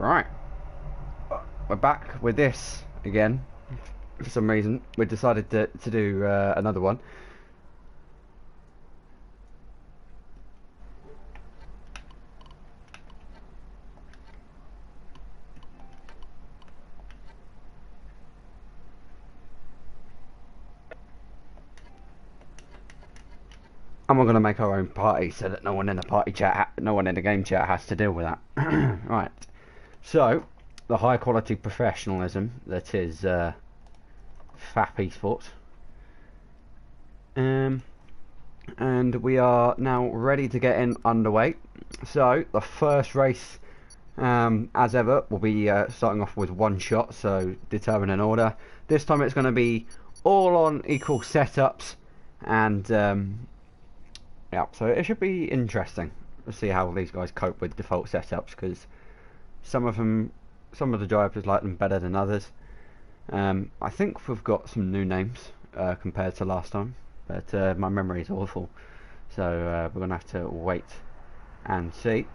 Right, we're back with this again. For some reason, we decided to do another one. And we're going to make our own party so that no one in the party chat, no one in the game chat has to deal with that. Right. So, the high quality professionalism that is FAP Esports. And we are now ready to get in underway. So, the first race, as ever, will be starting off with one shot, so determine an order. This time it's going to be all on equal setups, and yeah, so it should be interesting. We'll see how these guys cope with default setups, because some of the drivers like them better than others. I think we've got some new names compared to last time, but my memory is awful, so we're gonna have to wait and see.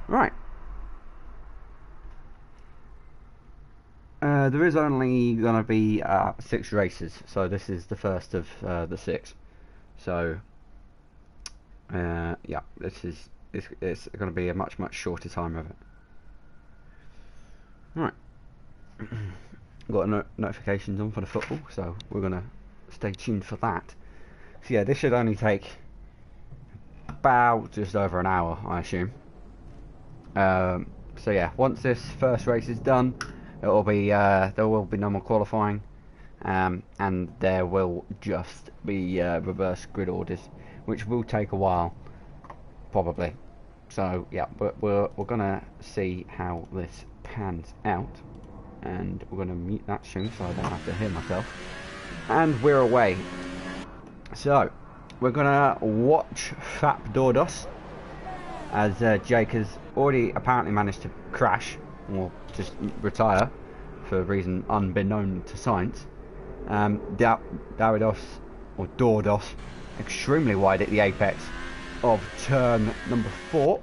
Right. There is only going to be 6 races, so this is the first of the 6. So, yeah, it's going to be a much shorter time of it. Right, got notifications on for the football, so we're going to stay tuned for that. So yeah, this should only take about just over an hour, I assume. So yeah, once this first race is done, it will be there will be no more qualifying, and there will just be reverse grid orders, which will take a while, probably. So yeah, we're gonna see how this pans out, and we're gonna mute that soon so I don't have to hear myself. And we're away. So we're gonna watch FAP Dordos, as Jake has already apparently managed to crash, or just retire, for a reason unbeknown to science. Dordos, extremely wide at the apex of turn number 4,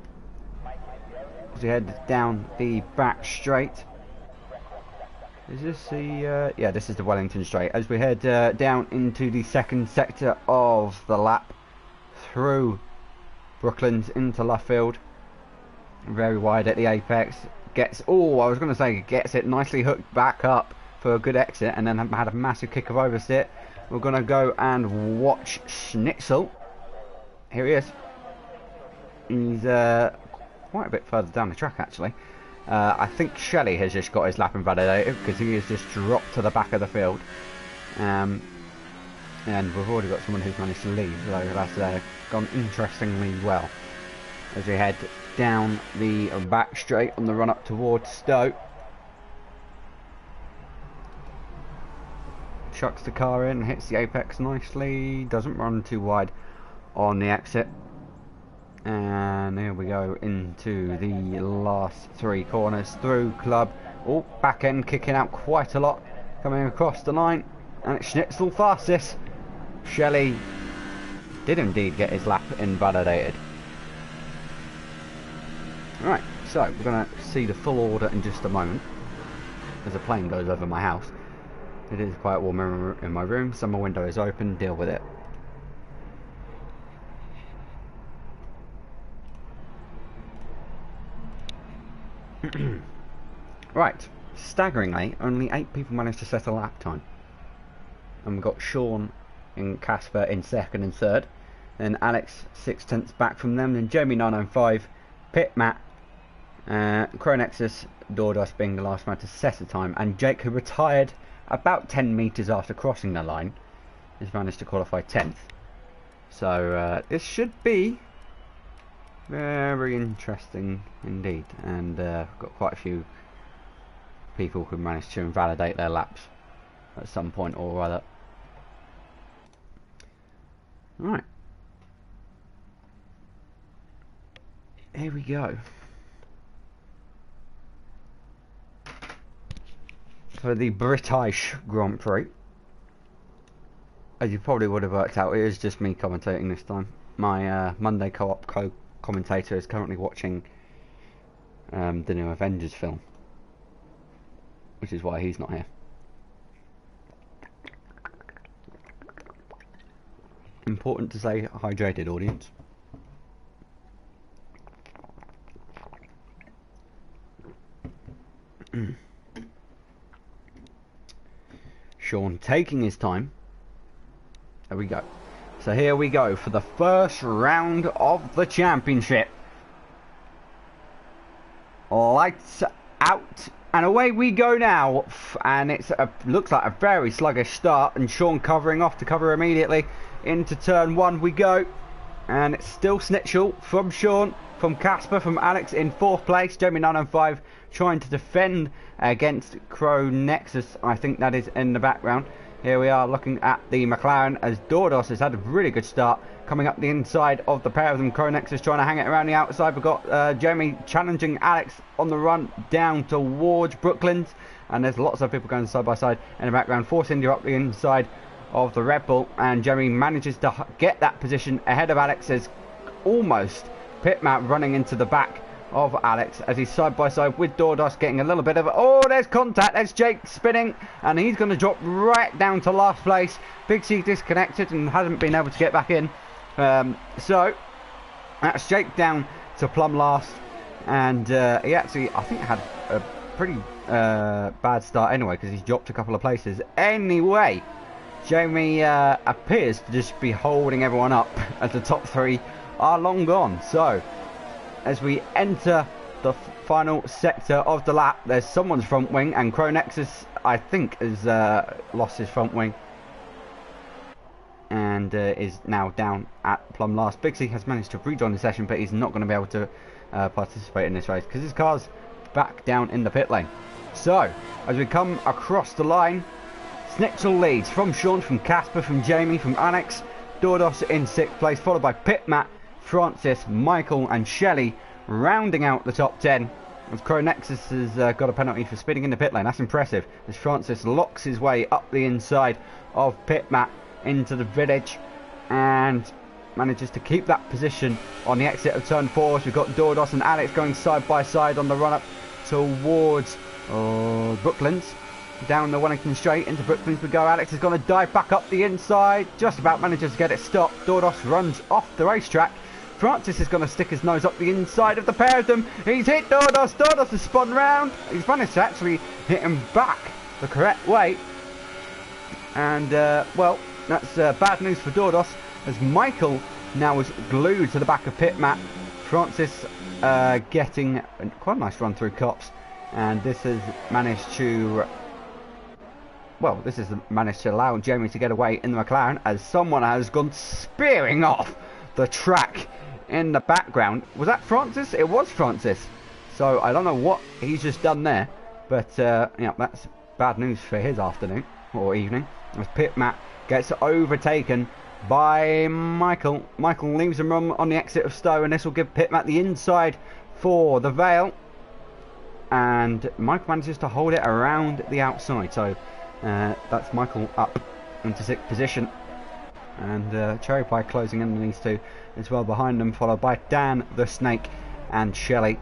as he heads down the back straight. Is this the... yeah, this is the Wellington straight, as we head down into the second sector of the lap, through Brooklands into Luffield. Very wide at the apex. Gets, oh, I was going to say, gets it nicely hooked back up for a good exit, and then had a massive kick of oversteer. We're going to go and watch Schnitzel. Here he is. He's quite a bit further down the track, actually. I think Shelley has just got his lap invalidated, because he has just dropped to the back of the field. And we've already got someone who's managed to leave, so that's gone interestingly well. As we head down the back straight on the run up towards Stowe. Chucks the car in, hits the apex nicely, doesn't run too wide on the exit. And here we go into the last 3 corners through Club. Oh, back end kicking out quite a lot, coming across the line, and it's Schnitzel fastest. Shelley did indeed get his lap invalidated. Right, so we're going to see the full order in just a moment, as a plane goes over my house. It is quite warm in my room, summer window is open, deal with it. Right, staggeringly, only 8 people managed to set a lap time. And we've got Sean and Casper in 2nd and 3rd. Then Alex 6/10 back from them. Then Jamie 995, Pit Matt, Cronexus, Dordos being the last man to set a time. And Jake, who retired about 10 metres after crossing the line, has managed to qualify 10th. So this should be very interesting indeed. And got quite a few people who managed to invalidate their laps at some point or other. Right. Here we go. For the British Grand Prix. As you probably would have worked out, it is just me commentating this time. My Monday co-op commentator is currently watching the new Avengers film, which is why he's not here. Important to stay hydrated, audience. Sean taking his time. There we go. So here we go for the first round of the championship. Lights out and away we go now. And it's looks like a very sluggish start, and Sean covering off to cover immediately. Into turn one we go, and it's still Snitchell from Sean, from Casper, from Alex in 4th place. Jamie 905 trying to defend against Crow Nexus, I think that is in the background. Here we are looking at the McLaren as Dordos has had a really good start coming up the inside of the pair of them. Crow Nexus trying to hang it around the outside. We've got Jamie challenging Alex on the run down towards Brooklands, and there's lots of people going side by side in the background. Force India up the inside of the Red Bull, and Jeremy manages to get that position ahead of Alex as almost Pitmat running into the back of Alex as he's side by side with Dordos, getting a little bit of there's contact. There's Jake spinning, and he's going to drop right down to last place. Big C disconnected and hasn't been able to get back in, so that's Jake down to plumb last, and he actually I think had a pretty bad start anyway, because he's dropped a couple of places anyway. Jamie appears to just be holding everyone up as the top 3 are long gone. So as we enter the final sector of the lap, there's someone's front wing, and Crow Nexus I think has lost his front wing and is now down at plumb last. Bixie has managed to rejoin the session, but he's not going to be able to participate in this race because his car's back down in the pit lane. So as we come across the line, Snitchell leads from Sean, from Casper, from Jamie, from Alex. Dordos in 6th place, followed by Pitmat, Francis, Michael and Shelley rounding out the top 10. As Crow Nexus has got a penalty for speeding in the pit lane. That's impressive, as Francis locks his way up the inside of Pitmat into the village and manages to keep that position on the exit of turn 4. So we've got Dordos and Alex going side by side on the run up towards Brooklands. Down the Wellington straight into Brooklands we go. Alex is going to dive back up the inside, just about manages to get it stopped. Dordos runs off the racetrack. Francis is going to stick his nose up the inside of the pair of them. He's hit Dordos. Dordos has spun round. He's managed to actually hit him back the correct way. And, well, that's bad news for Dordos, as Michael now is glued to the back of Pitmat. Francis getting quite a nice run through cops. And this has managed to... Well, this has managed to allow Jamie to get away in the McLaren, as someone has gone spearing off the track in the background. Was that Francis? It was Francis. So I don't know what he's just done there, but yeah, that's bad news for his afternoon or evening, as Pitmat gets overtaken by Michael. Michael leaves him on the exit of Stowe, and this will give Pitmat the inside for the Vale, and Michael manages to hold it around the outside. So that's Michael up into 6th position, and Cherry Pie closing in on these two as well behind them, followed by Dan the Snake and Shelley.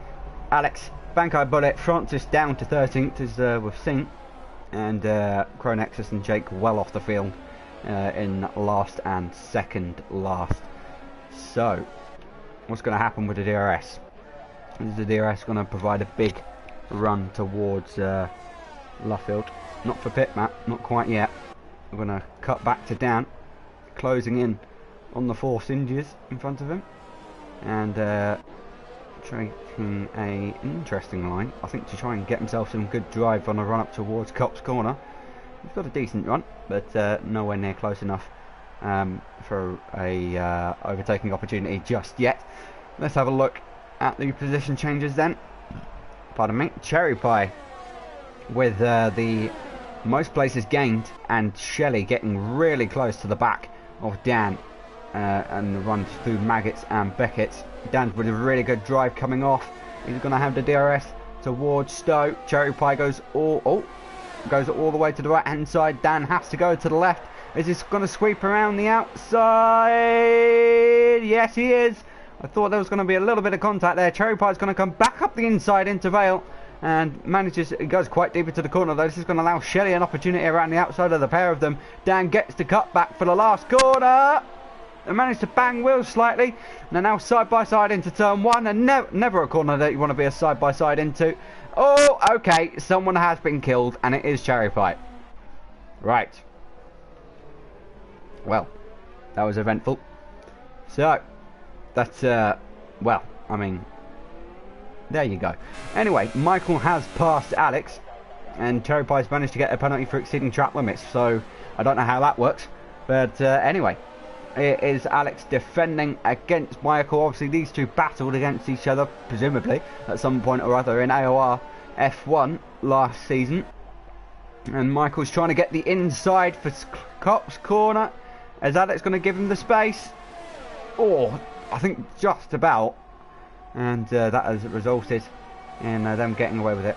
Alex, Bankai Bullet, Francis down to 13th as we've seen, and Crow Nexus and Jake well off the field in last and second last. So what's going to happen with the DRS? Is the DRS going to provide a big run towards Luffield? Not for Pitmat, not quite yet. We're going to cut back to Dan, closing in on the Force Indias in front of him, and taking an interesting line, I think, to try and get himself some good drive on a run up towards Cops Corner. He's got a decent run, but nowhere near close enough for a overtaking opportunity just yet. Let's have a look at the position changes then. Pardon me. Cherry Pie with the most places gained, and Shelley getting really close to the back of Dan and the runs through Maggots and Beckett. Dan with a really good drive coming off. He's going to have the DRS towards Stowe. Cherry Pie goes all the way to the right hand side. Dan has to go to the left. Is this going to sweep around the outside? Yes, he is. I thought there was going to be a little bit of contact there. Cherry Pie's going to come back up the inside into Vale and it goes quite deep into the corner though. This is going to allow Shelley an opportunity around the outside of the pair of them. Dan gets the cut back for the last corner. They managed to bang wheels slightly. And they're now side by side into turn one, and never a corner that you want to be a side by side into. Oh, okay, someone has been killed, and it is Cherry Pie. Right. Well, that was eventful. So, that's, well, I mean, there you go. Anyway, Michael has passed Alex, and Cherry Pie's managed to get a penalty for exceeding track limits, so I don't know how that works. But anyway, it is Alex defending against Michael. Obviously, these two battled against each other, presumably, at some point or other in AOR F1 last season. And Michael's trying to get the inside for Cop's corner. Is Alex going to give him the space? Oh, I think just about. And that has resulted in them getting away with it.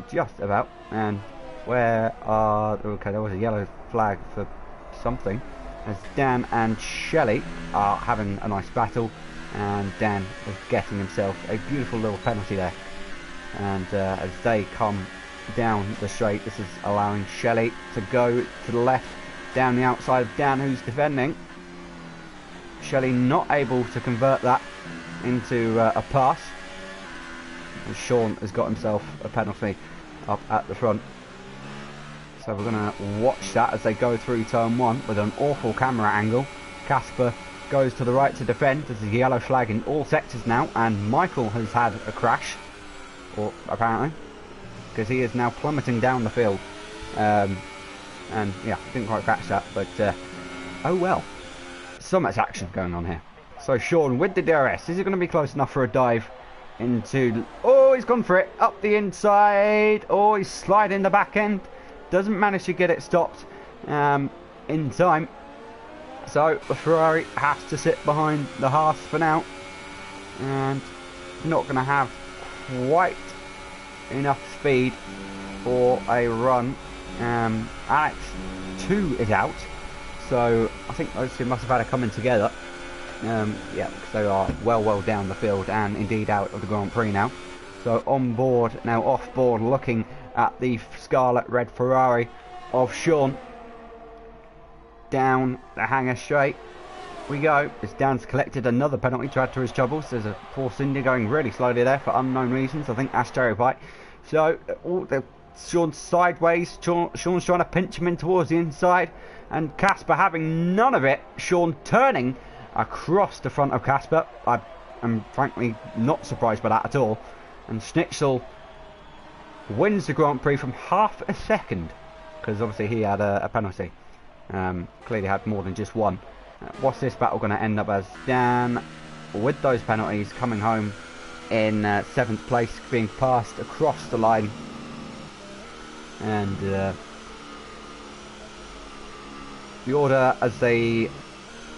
Just about. And where are... Okay, there was a yellow flag for something. As Dan and Shelley are having a nice battle. And Dan is getting himself a beautiful little penalty there. And as they come down the straight, this is allowing Shelley to go to the left, down the outside of Dan, who's defending. Shelley not able to convert that into a pass. And Sean has got himself a penalty up at the front. So we're going to watch that as they go through turn one with an awful camera angle. Casper goes to the right to defend. There's a yellow flag in all sectors now, and Michael has had a crash, or apparently, because he is now plummeting down the field. And yeah, didn't quite catch that, but oh well. So much action going on here. So Sean with the DRS. Is he going to be close enough for a dive into... Oh, he's gone for it. Up the inside. Oh, he's sliding the back end. Doesn't manage to get it stopped in time. So the Ferrari has to sit behind the Haas for now. And not going to have quite enough speed for a run. Alex 2 is out. So I think those two must have had a coming together. Yeah, because they are well down the field and indeed out of the Grand Prix now. So on board, now off board, looking at the scarlet red Ferrari of Sean. Down the hangar straight we go. As Dan's collected another penalty to add to his troubles. There's a Force India going really slowly there for unknown reasons. I think that's Cherry Pie. So Sean's sideways. Sean's trying to pinch him in towards the inside. And Casper having none of it. Sean turning across the front of Casper. I am frankly not surprised by that at all. And Schnitzel wins the Grand Prix from half a second. Because obviously he had a penalty. Clearly had more than just one. What's this battle going to end up as? Dan, with those penalties, coming home in 7th place, being passed across the line. And the order as they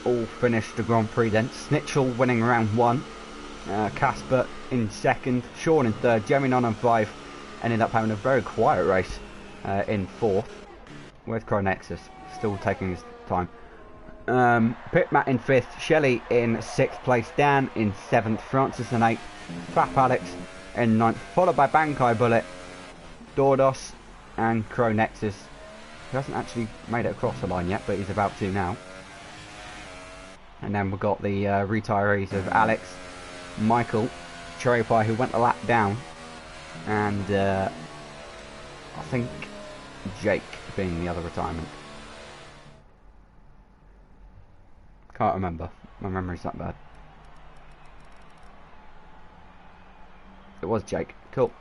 all finish the Grand Prix then. Schnitzel winning round 1. Casper in 2nd. Sean in 3rd. Jeremy Nunn in 5. Ended up having a very quiet race in 4th. Where's Cronexus? Still taking his time. Pit Matt in 5th. Shelley in 6th place. Dan in 7th. Francis in 8th. FAP Alex in 9th. Followed by Bankai Bullet, Dordos and Cronexus. He hasn't actually made it across the line yet, but he's about to now. And then we've got the retirees of Alex, Michael, Cherry Pie, who went a lap down, and I think Jake being the other retirement. Can't remember. My memory's that bad. It was Jake. Cool.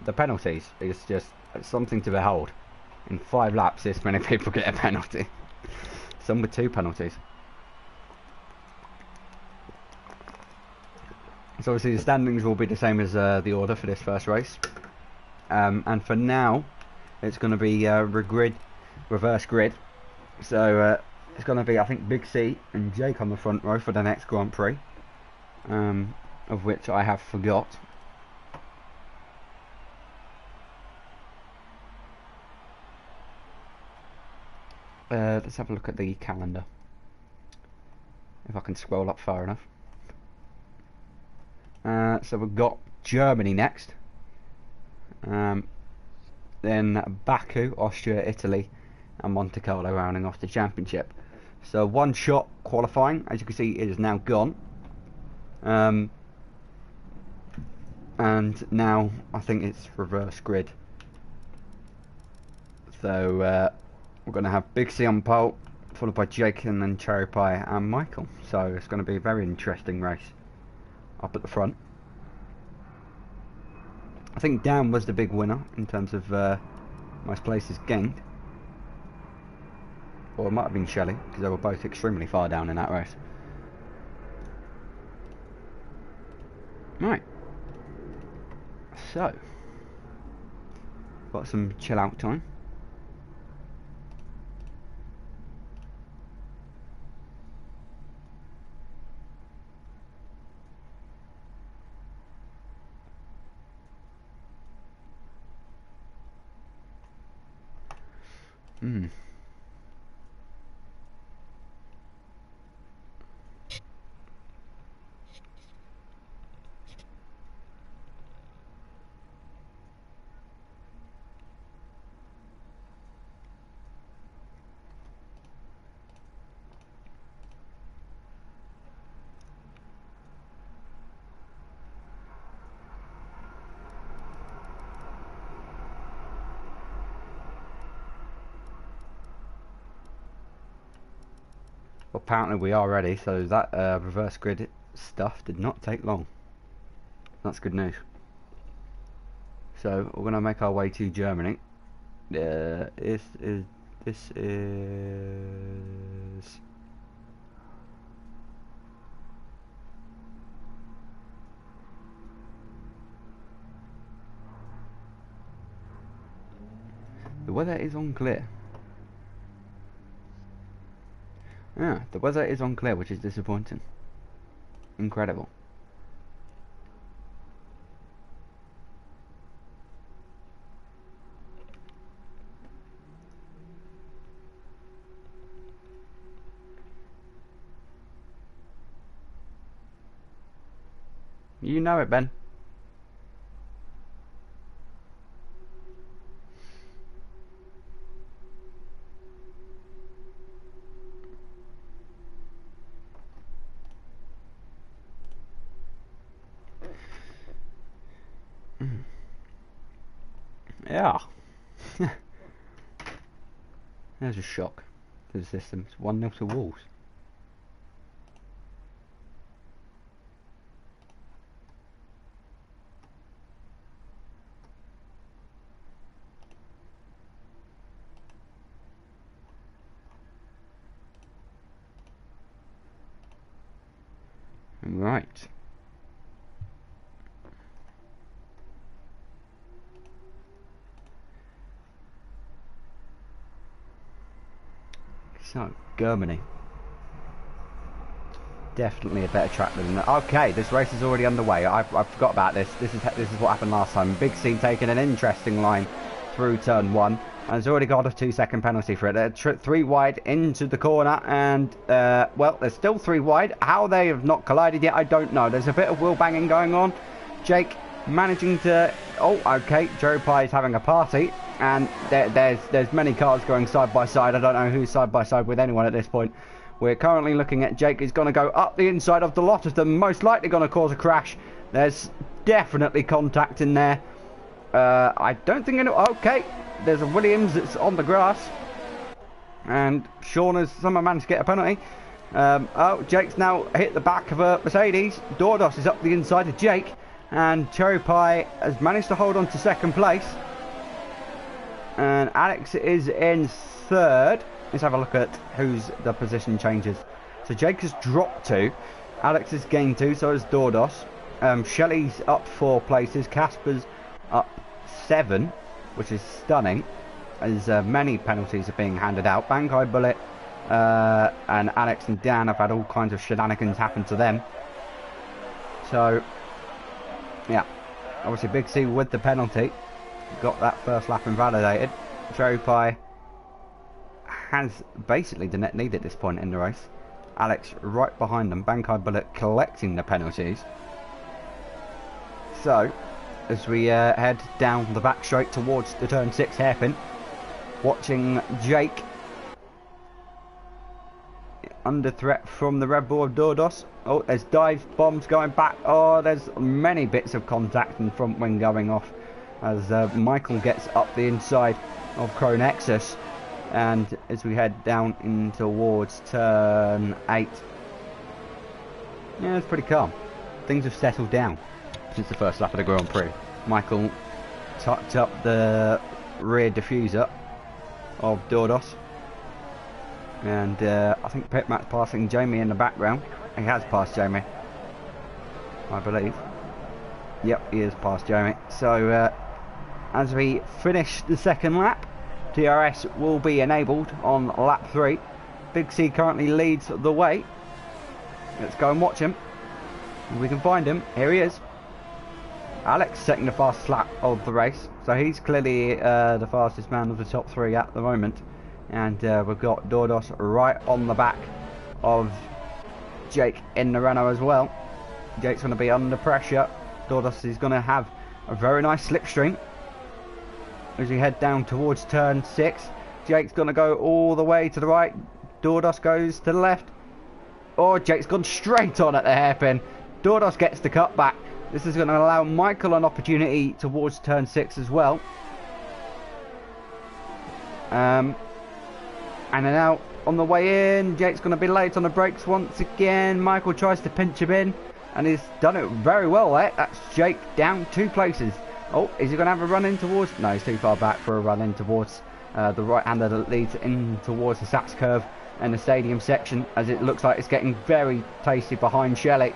The penalties is just something to behold. In 5 laps, this many people get a penalty. Some with 2 penalties. So obviously the standings will be the same as the order for this first race. And for now, it's going to be reverse grid. So it's going to be, I think, Big C and Jake on the front row for the next Grand Prix. Of which I have forgot. Let's have a look at the calendar. If I can scroll up far enough. So we've got Germany next. Then Baku, Austria, Italy, and Monte Carlo rounding off the championship. So one shot qualifying, as you can see, is now gone. And now I think it's reverse grid. So we're going to have Big C on pole, followed by Jake and then Cherry Pie and Michael. So it's going to be a very interesting race up at the front. I think Dan was the big winner in terms of most places gained. Or it might have been Shelley, because they were both extremely far down in that race. Right. So, got some chill out time. Well, apparently we are ready, so that reverse grid stuff did not take long. That's good news. So we're going to make our way to Germany. This is the weather is unclear. Yeah, the weather is unclear, which is disappointing. Incredible. You know it, Ben. Yeah. There's a shock to the system. It's 1-0 to Wolves. Right. So, Germany. Definitely a better track than that. Okay, this race is already underway. I forgot about this. This is what happened last time. Big C taking an interesting line through turn 1. And it's already got a 2-second penalty for it. 3 wide into the corner, and well, there's still 3 wide. How they have not collided yet, I don't know. There's a bit of wheel banging going on. Jake managing to... Oh, okay, Joe Pie is having a party, and there's many cars going side by side. I don't know who's side by side with anyone at this point. We're currently looking at Jake is going to go up the inside of the lot of them, most likely going to cause a crash. There's definitely contact in there. I don't think anyone... Okay. There's a Williams that's on the grass, and Sean has somehow managed to get a penalty. Oh, Jake's now hit the back of a Mercedes. Dordos is up the inside of Jake, and Cherry Pie has managed to hold on to second place. And Alex is in third. Let's have a look at who's the position changes. So Jake has dropped 2, Alex has gained 2, so has Dordos. Shelley's up 4 places, Casper's up 7. Which is stunning, as many penalties are being handed out. Bankai Bullet and Alex and Dan have had all kinds of shenanigans happen to them. So, yeah, obviously Big C with the penalty got that first lap invalidated. Cherry Pie has basically the net lead at this point in the race. Alex right behind them. Bankai Bullet collecting the penalties. So, as we head down the back straight towards the turn 6 hairpin, watching Jake under threat from the Red Bull of Dordos. Oh, there's dive bombs going back. Oh, there's many bits of contact and front wing going off as Michael gets up the inside of Crow Nexus. And as we head down in towards turn 8, yeah, it's pretty calm. Things have settled down since the first lap of the Grand Prix. Michael tucked up the rear diffuser of Dordos. And I think Pitmat's passing Jamie in the background. He has passed Jamie, I believe. Yep, he has passed Jamie. So as we finish the second lap, DRS will be enabled on lap 3. Big C currently leads the way. Let's go and watch him. If we can find him. Here he is. Alex taking the fastest lap of the race. So he's clearly the fastest man of the top 3 at the moment. And we've got Dordos right on the back of Jake in the Renault as well. Jake's going to be under pressure. Dordos is going to have a very nice slipstream as we head down towards turn 6. Jake's going to go all the way to the right. Dordos goes to the left. Oh, Jake's gone straight on at the hairpin. Dordos gets the cut back. This is going to allow Michael an opportunity towards turn 6 as well. And now on the way in, Jake's going to be late on the brakes once again. Michael tries to pinch him in, and he's done it very well there. That's Jake down 2 places. Oh, is he going to have a run in towards? No, he's too far back for a run in towards the right-hander that leads in towards the Sats curve and the stadium section, as it looks like it's getting very tasty behind Shelley.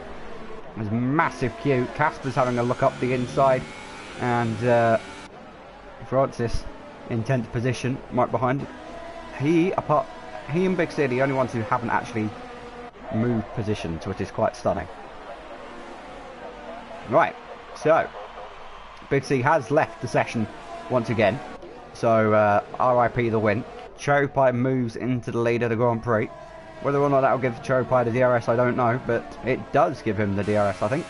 There's a massive queue. Casper's having a look up the inside, and Francis in 10th position right behind. He and Big C are the only ones who haven't actually moved positions, which is quite stunning. Right, so Big C has left the session once again, so RIP the win. Cherry Pie moves into the lead of the Grand Prix. Whether or not that will give Cherry Pie the DRS, I don't know, but it does give him the DRS, I think.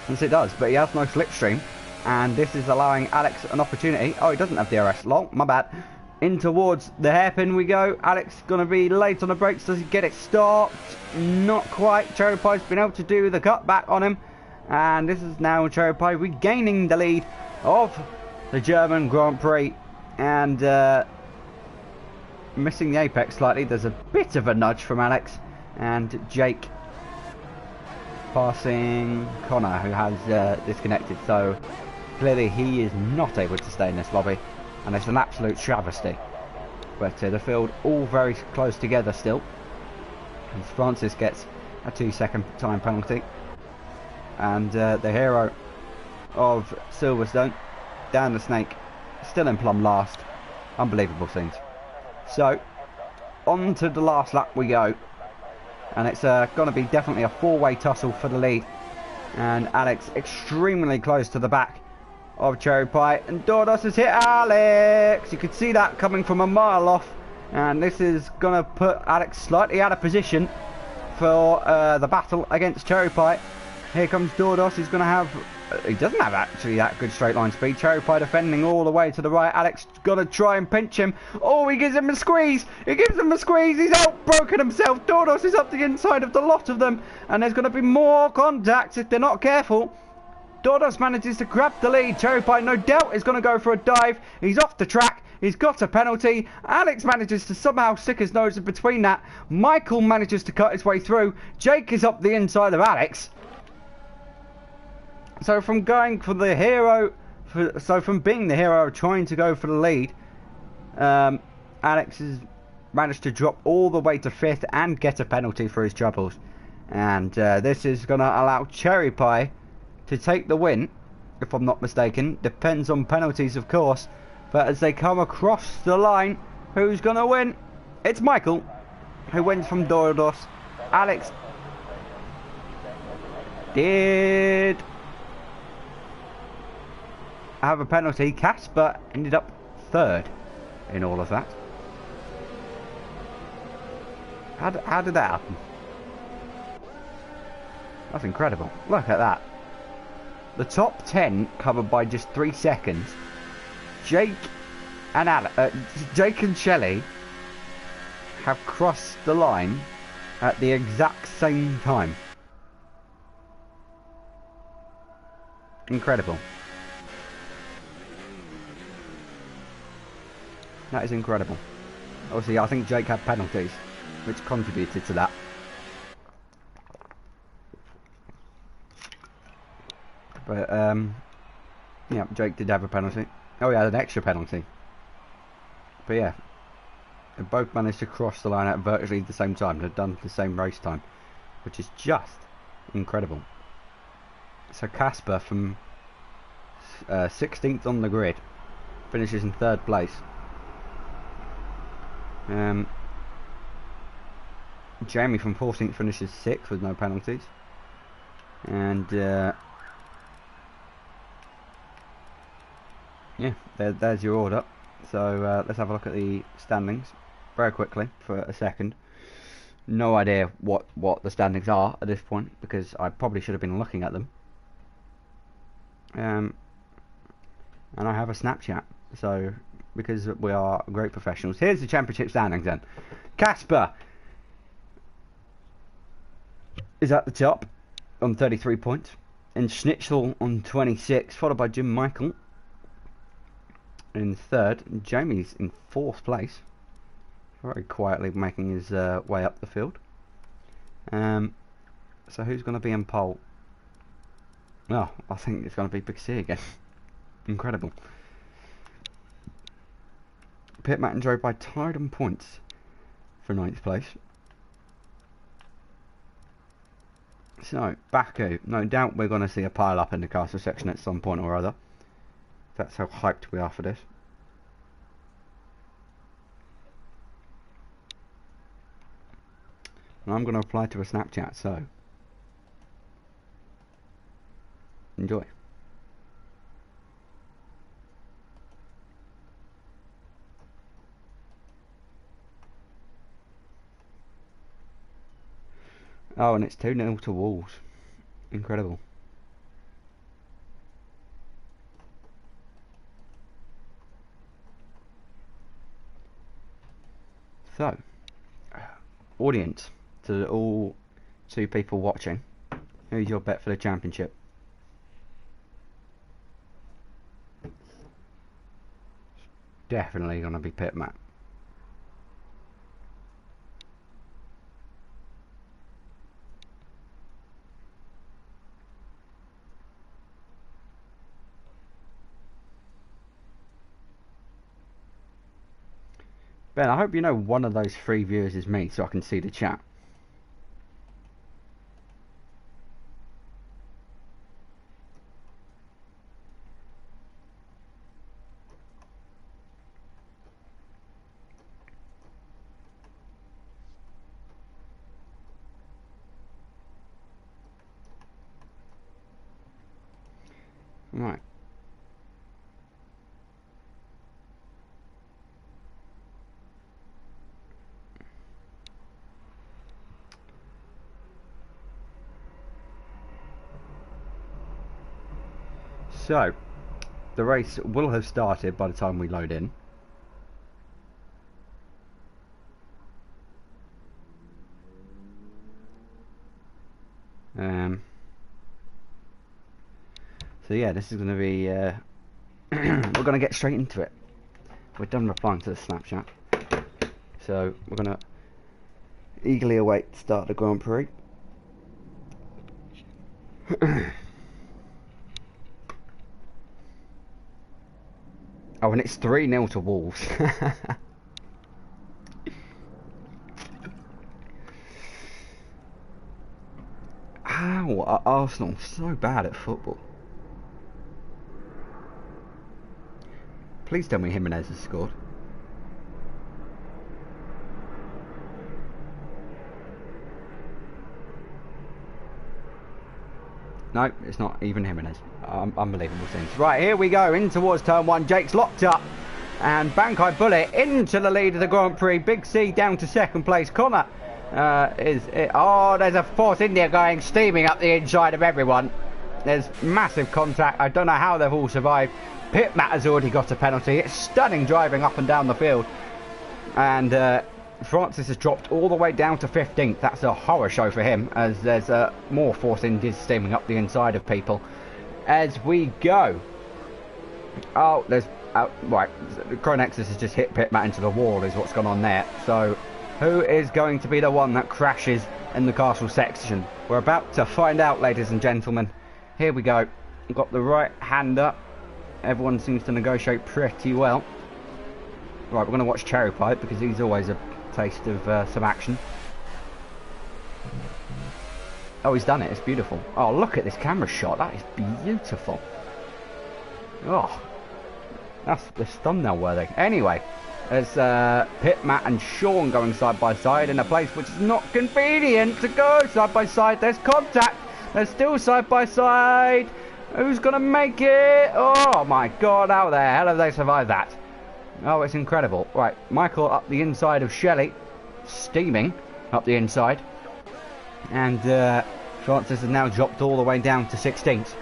Yes, it does, but he has no slipstream, and this is allowing Alex an opportunity. Oh, he doesn't have DRS. Lol, my bad. In towards the hairpin we go. Alex going to be late on the brakes. Does he get it stopped? Not quite. Cherry Pie's been able to do the cutback on him. And this is now Cherry Pie regaining the lead of the German Grand Prix. And missing the apex slightly. There's a bit of a nudge from Alex. And Jake passing Connor, who has disconnected. So clearly he is not able to stay in this lobby. And it's an absolute travesty. But the field all very close together still. And Francis gets a 2-second time penalty. And the hero of Silverstone, down the snake, still in plumb last. Unbelievable scenes. So, on to the last lap we go. And it's going to be definitely a 4-way tussle for the lead. And Alex extremely close to the back of Cherry Pie, and Dordos has hit Alex. You could see that coming from a mile off, and this is gonna put Alex slightly out of position for the battle against Cherry Pie. Here comes Dordos. He's gonna have, he doesn't have actually that good straight line speed. Cherry Pie defending all the way to the right. Alex gonna try and pinch him. Oh, he gives him a squeeze. He gives him a squeeze. He's outbroken himself. Dordos is up the inside of the lot of them, and there's gonna be more contact if they're not careful. Dordos manages to grab the lead. Cherry Pie, no doubt, is going to go for a dive. He's off the track. He's got a penalty. Alex manages to somehow stick his nose in between that. Michael manages to cut his way through. Jake is up the inside of Alex. So from going for the hero, from being the hero, trying to go for the lead, Alex has managed to drop all the way to 5th and get a penalty for his troubles. And this is going to allow Cherry Pie to take the win, if I'm not mistaken. Depends on penalties, of course. But as they come across the line, who's going to win? It's Michael, who wins from Dordos. Alex did have a penalty. Casper ended up 3rd in all of that. How did that happen? That's incredible. Look at that. the top 10 covered by just 3 seconds. Jake and Shelley have crossed the line at the exact same time. Incredible. That is incredible. Obviously, I think Jake had penalties, which contributed to that. But, yeah, Jake did have a penalty. Oh, he had an extra penalty. But yeah, they both managed to cross the line at virtually the same time. They've done the same race time, which is just incredible. So Casper from 16th on the grid finishes in 3rd place. Jamie from 14th finishes 6th with no penalties. And yeah, there's your order. So let's have a look at the standings very quickly for a second. No idea what the standings are at this point, because I probably should have been looking at them. And I have a Snapchat, so because we are great professionals. Here's the championship standings then. Casper is at the top on 33 points, and Schnitzel on 26, followed by Jim Michael in 3rd. Jamie's in 4th place, very quietly making his way up the field. So who's going to be in pole? Oh, I think it's going to be Big C again. Incredible. Pit Matt and Joe by tied on points for 9th place. So, Baku, no doubt we're going to see a pile up in the castle section at some point or other. That's how hyped we are for this. And I'm going to apply to a Snapchat, so enjoy. Oh, and it's 2-0 to Wolves. Incredible. So, audience, to all 2 people watching, who's your bet for the championship? Definitely going to be Pit Matt. Ben, I hope you know one of those 3 viewers is me, so I can see the chat. Right. So, the race will have started by the time we load in. So yeah, this is going to be, we're going to get straight into it. We're done replying to the Snapchat. So, we're going to eagerly await the start of the Grand Prix. Oh, and it's 3-0 to Wolves. How are Arsenal so bad at football? Please tell me Jimenez has scored. No, it's not even Jimenez. Unbelievable things. Right, here we go in towards turn 1. Jake's locked up. And Bankai Bullet into the lead of the Grand Prix. Big C down to 2nd place. Connor oh, there's a Force India going steaming up the inside of everyone. There's massive contact. I don't know how they've all survived. Pitmat has already got a penalty. It's stunning driving up and down the field. And Francis has dropped all the way down to 15th. That's a horror show for him, as there's more force injuries steaming up the inside of people. As we go. Oh, there's... right, Cronexus has just hit Pitmat into the wall is what's gone on there. So, who is going to be the one that crashes in the castle section? We're about to find out, ladies and gentlemen. Here we go. We've got the right hand up. Everyone seems to negotiate pretty well. Right, we're going to watch Cherry Pipe because he's always a taste of some action. Oh, he's done it. It's beautiful. Oh, look at this camera shot. That is beautiful. Oh, that's thumbnail worthy. Anyway, there's Pitmat and Sean going side by side in a place which is not convenient to go side by side. There's contact. They're still side by side. Who's going to make it? Oh, my God. How the hell have they survived that? Oh, it's incredible. Right, Michael up the inside of Shelley. Steaming up the inside. And Francis has now dropped all the way down to 16th.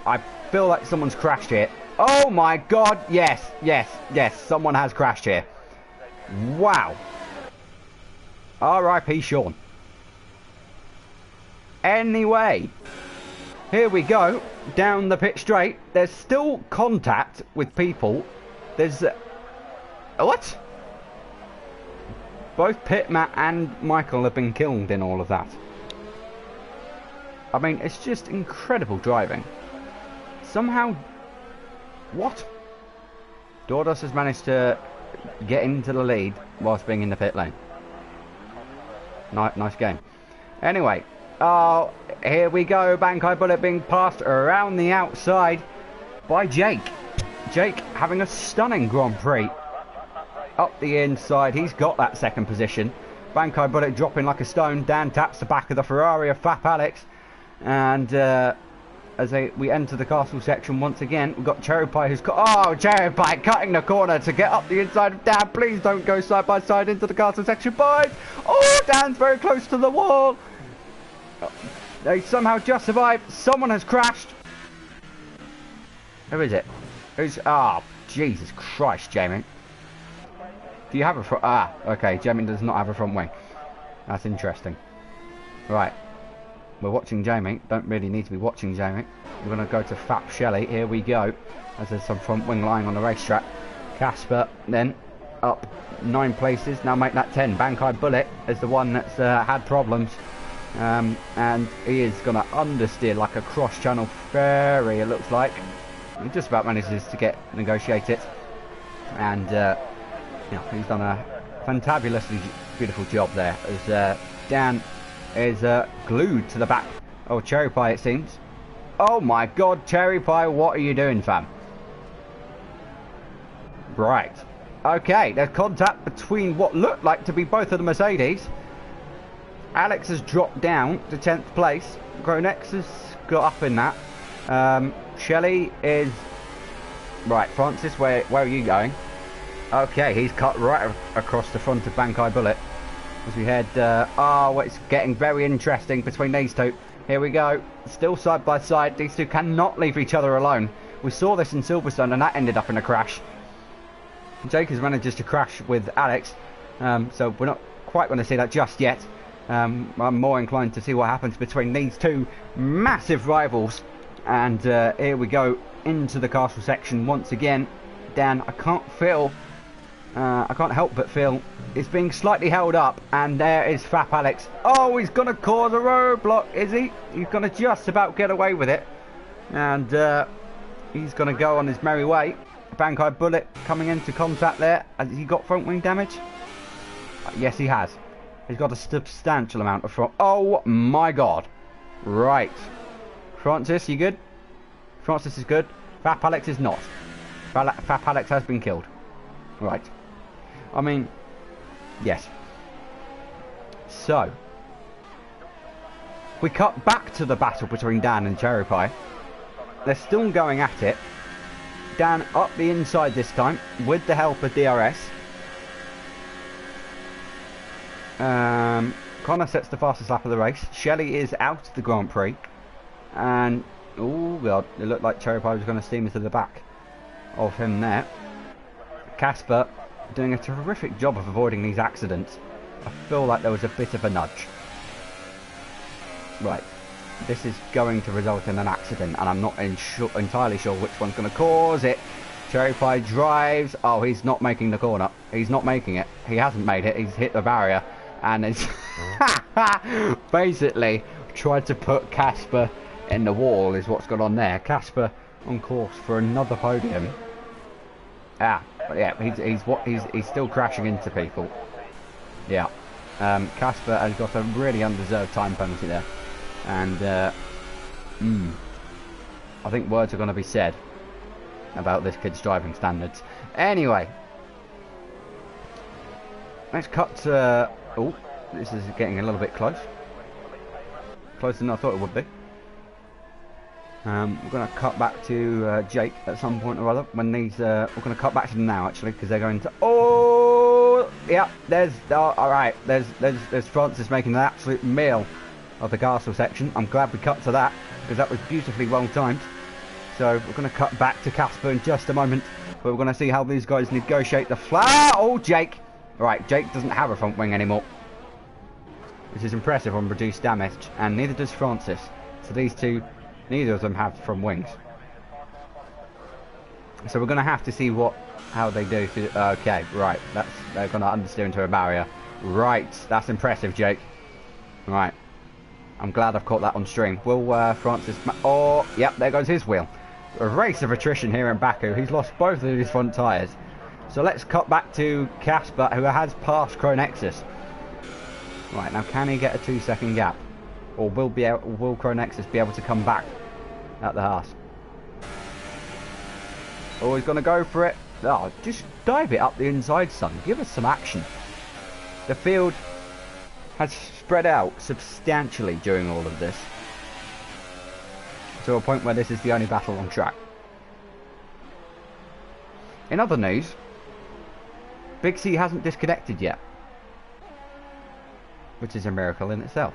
I feel like someone's crashed here. Oh, my God. Yes, yes, yes. Someone has crashed here. Wow. R.I.P. Sean. Anyway, here we go. Down the pit straight. There's still contact with people. There's... what? Both Pitmat and Michael have been killed in all of that. I mean, it's just incredible driving. Somehow... what? Dordos has managed to get into the lead whilst being in the pit lane. Nice game. Anyway... oh, here we go. Bankai Bullet being passed around the outside by Jake. Jake having a stunning Grand Prix. Up the inside. He's got that second position. Bankai Bullet dropping like a stone. Dan taps the back of the Ferrari of FAP Alex. And as we enter the castle section once again, we've got Cherry Pie who's got... oh, Cherry Pie cutting the corner to get up the inside of Dan. Please don't go side by side into the castle section, boys. Oh, Dan's very close to the wall. They somehow just survived. Someone has crashed. Who is it? Who's... ah, Jesus Christ, Jamie. Do you have a front... ah, okay, Jamie does not have a front wing. That's interesting. Right. We're watching Jamie. Don't really need to be watching Jamie. We're going to go to FAP Shelley. Here we go. As there's some front wing lying on the racetrack. Casper then up 9 places. Now make that 10. Bankai Bullet is the one that's had problems. And he is going to understeer like a cross-channel ferry, it looks like. He just about manages to negotiate it. And, yeah, he's done a fantabulously beautiful job there. As Dan is glued to the back of Cherry Pie, it seems. Oh my God, Cherry Pie, what are you doing, fam? Right. Okay, there's contact between what looked like to be both of the Mercedes. Alex has dropped down to 10th place. Gronex has got up in that. Shelley is... right, Francis, where are you going? Okay, he's cut right across the front of Bankai Bullet. As we head... oh, it's getting very interesting between these two. Here we go. Still side by side. These two cannot leave each other alone. We saw this in Silverstone and that ended up in a crash. Jake has managed to crash with Alex. So we're not quite going to see that just yet. I'm more inclined to see what happens between these two massive rivals. And here we go into the castle section once again. Dan, I can't help but feel it's being slightly held up. And there is FAP Alex. Oh, he's going to cause a roadblock, is he? He's going to just about get away with it. And he's going to go on his merry way. Bankai Bullet coming into contact there. Has he got front wing damage? Yes, he has. He's got a substantial amount of front... oh my God. Right. Francis, you good? Francis is good. FAP Alex is not. FAP Alex has been killed. Right. I mean... yes. So. We cut back to the battle between Dan and Cherry Pie. They're still going at it. Dan up the inside this time with the help of DRS. Connor sets the fastest lap of the race. Shelley is out of the Grand Prix. And Oh god, it looked like Cherry Pie was going to steam into the back of him there. Casper doing a terrific job of avoiding these accidents. I feel like there was a bit of a nudge. Right, this is going to result in an accident, and I'm not entirely sure which one's going to cause it. Cherry Pie drives. Oh, he's not making the corner. He's not making it. He hasn't made it. He's hit the barrier, and it's basically tried to put Casper in the wall is what's gone on there. Casper on course for another podium. But yeah, he's still crashing into people. Yeah, Casper has got a really undeserved time penalty there, and I think words are going to be said about this kid's driving standards. Anyway, let's cut to... Oh, this is getting a little bit close. Closer than I thought it would be. We're going to cut back to Jake at some point or other. When these, we're going to cut back to them now actually, because they're going to. Oh, yeah. There's. Oh, all right. There's Francis making an absolute meal of the castle section. I'm glad we cut to that because that was beautifully well timed. So we're going to cut back to Casper in just a moment, but we're going to see how these guys negotiate the flat. Oh, Jake. All right. Jake doesn't have a front wing anymore, which is impressive on reduced damage, and neither does Francis. So these two. Neither of them have front wings. So we're going to have to see how they do. Okay, right. They're going to understeer into a barrier. Right, that's impressive, Jake. Right. I'm glad I've caught that on stream. Will Francis... Oh, yep, there goes his wheel. A race of attrition here in Baku. He's lost both of his front tyres. So let's cut back to Casper, who has passed Cronexus. Right, now can he get a 2-second gap? Or will Cronexus be able to come back at the Haas? Oh, he's going to go for it. Oh, just dive it up the inside, son. Give us some action. The field has spread out substantially during all of this, to a point where this is the only battle on track. In other news, Big C hasn't disconnected yet, which is a miracle in itself.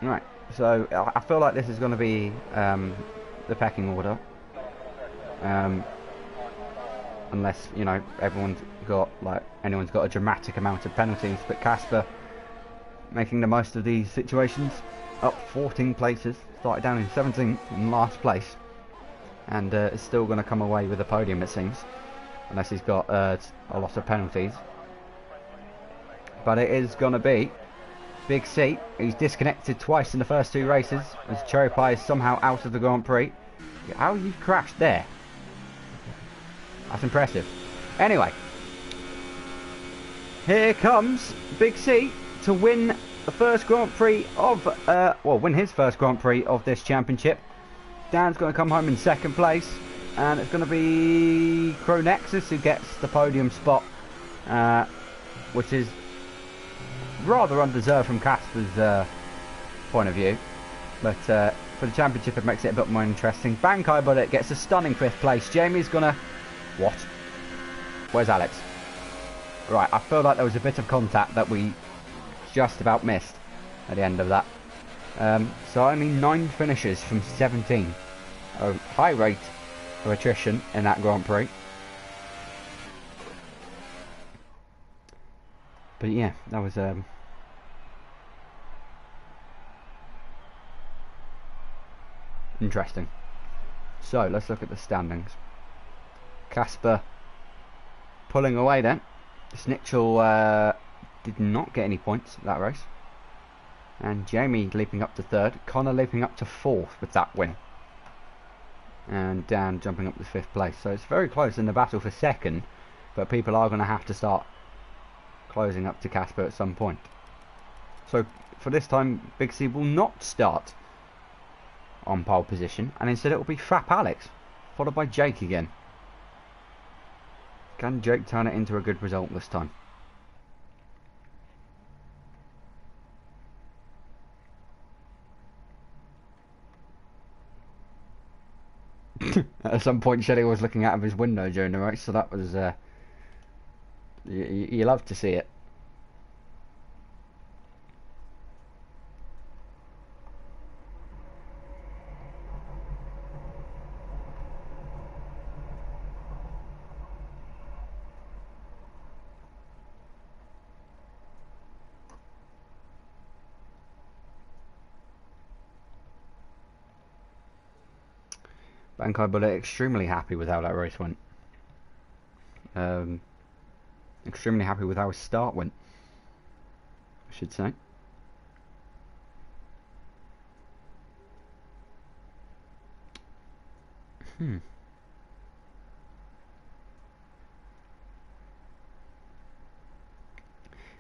Right, so I feel like this is going to be the pecking order, unless, you know, anyone's got a dramatic amount of penalties. But Casper making the most of these situations, up 14 places, started down in 17th in last place, and is still going to come away with a podium, it seems, unless he's got a lot of penalties. But it is going to be Big C. He's disconnected twice in the first two races, as Cherry Pie is somehow out of the Grand Prix. How you crashed there? That's impressive. Anyway, here comes Big C to win the first Grand Prix of, win his first Grand Prix of this championship. Dan's going to come home in second place, and it's going to be Cronexus who gets the podium spot, which is rather undeserved from Casper's point of view, but for the championship it makes it a bit more interesting. Bankai Bullet gets a stunning 5th place. Jamie's gonna... What? Where's Alex? Right, I feel like there was a bit of contact that we just about missed at the end of that. So only 9 finishes from 17. A high rate of attrition in that Grand Prix. But yeah, that was interesting. So let's look at the standings. Casper pulling away then. Snitchell did not get any points that race. And Jamie leaping up to 3rd. Connor leaping up to 4th with that win. And Dan jumping up to 5th place. So it's very close in the battle for 2nd. But people are going to have to start closing up to Casper at some point. So for this time, Big C will not start on pole position, and instead it will be FAP Alex, followed by Jake again. Can Jake turn it into a good result this time? At some point Shelley was looking out of his window during the race, so that was you love to see it. Bankai Bullet extremely happy with how that race went. Extremely happy with how his start went, I should say.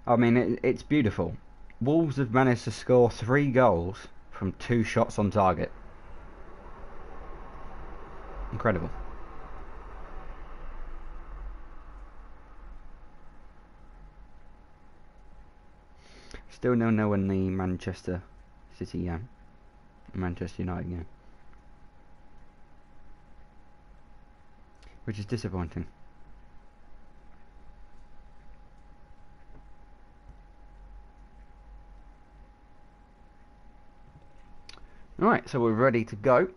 I mean, it's beautiful. Wolves have managed to score 3 goals from 2 shots on target. Incredible. Still 0-0 in the Manchester City game. Manchester United game. Which is disappointing. Alright, so we're ready to go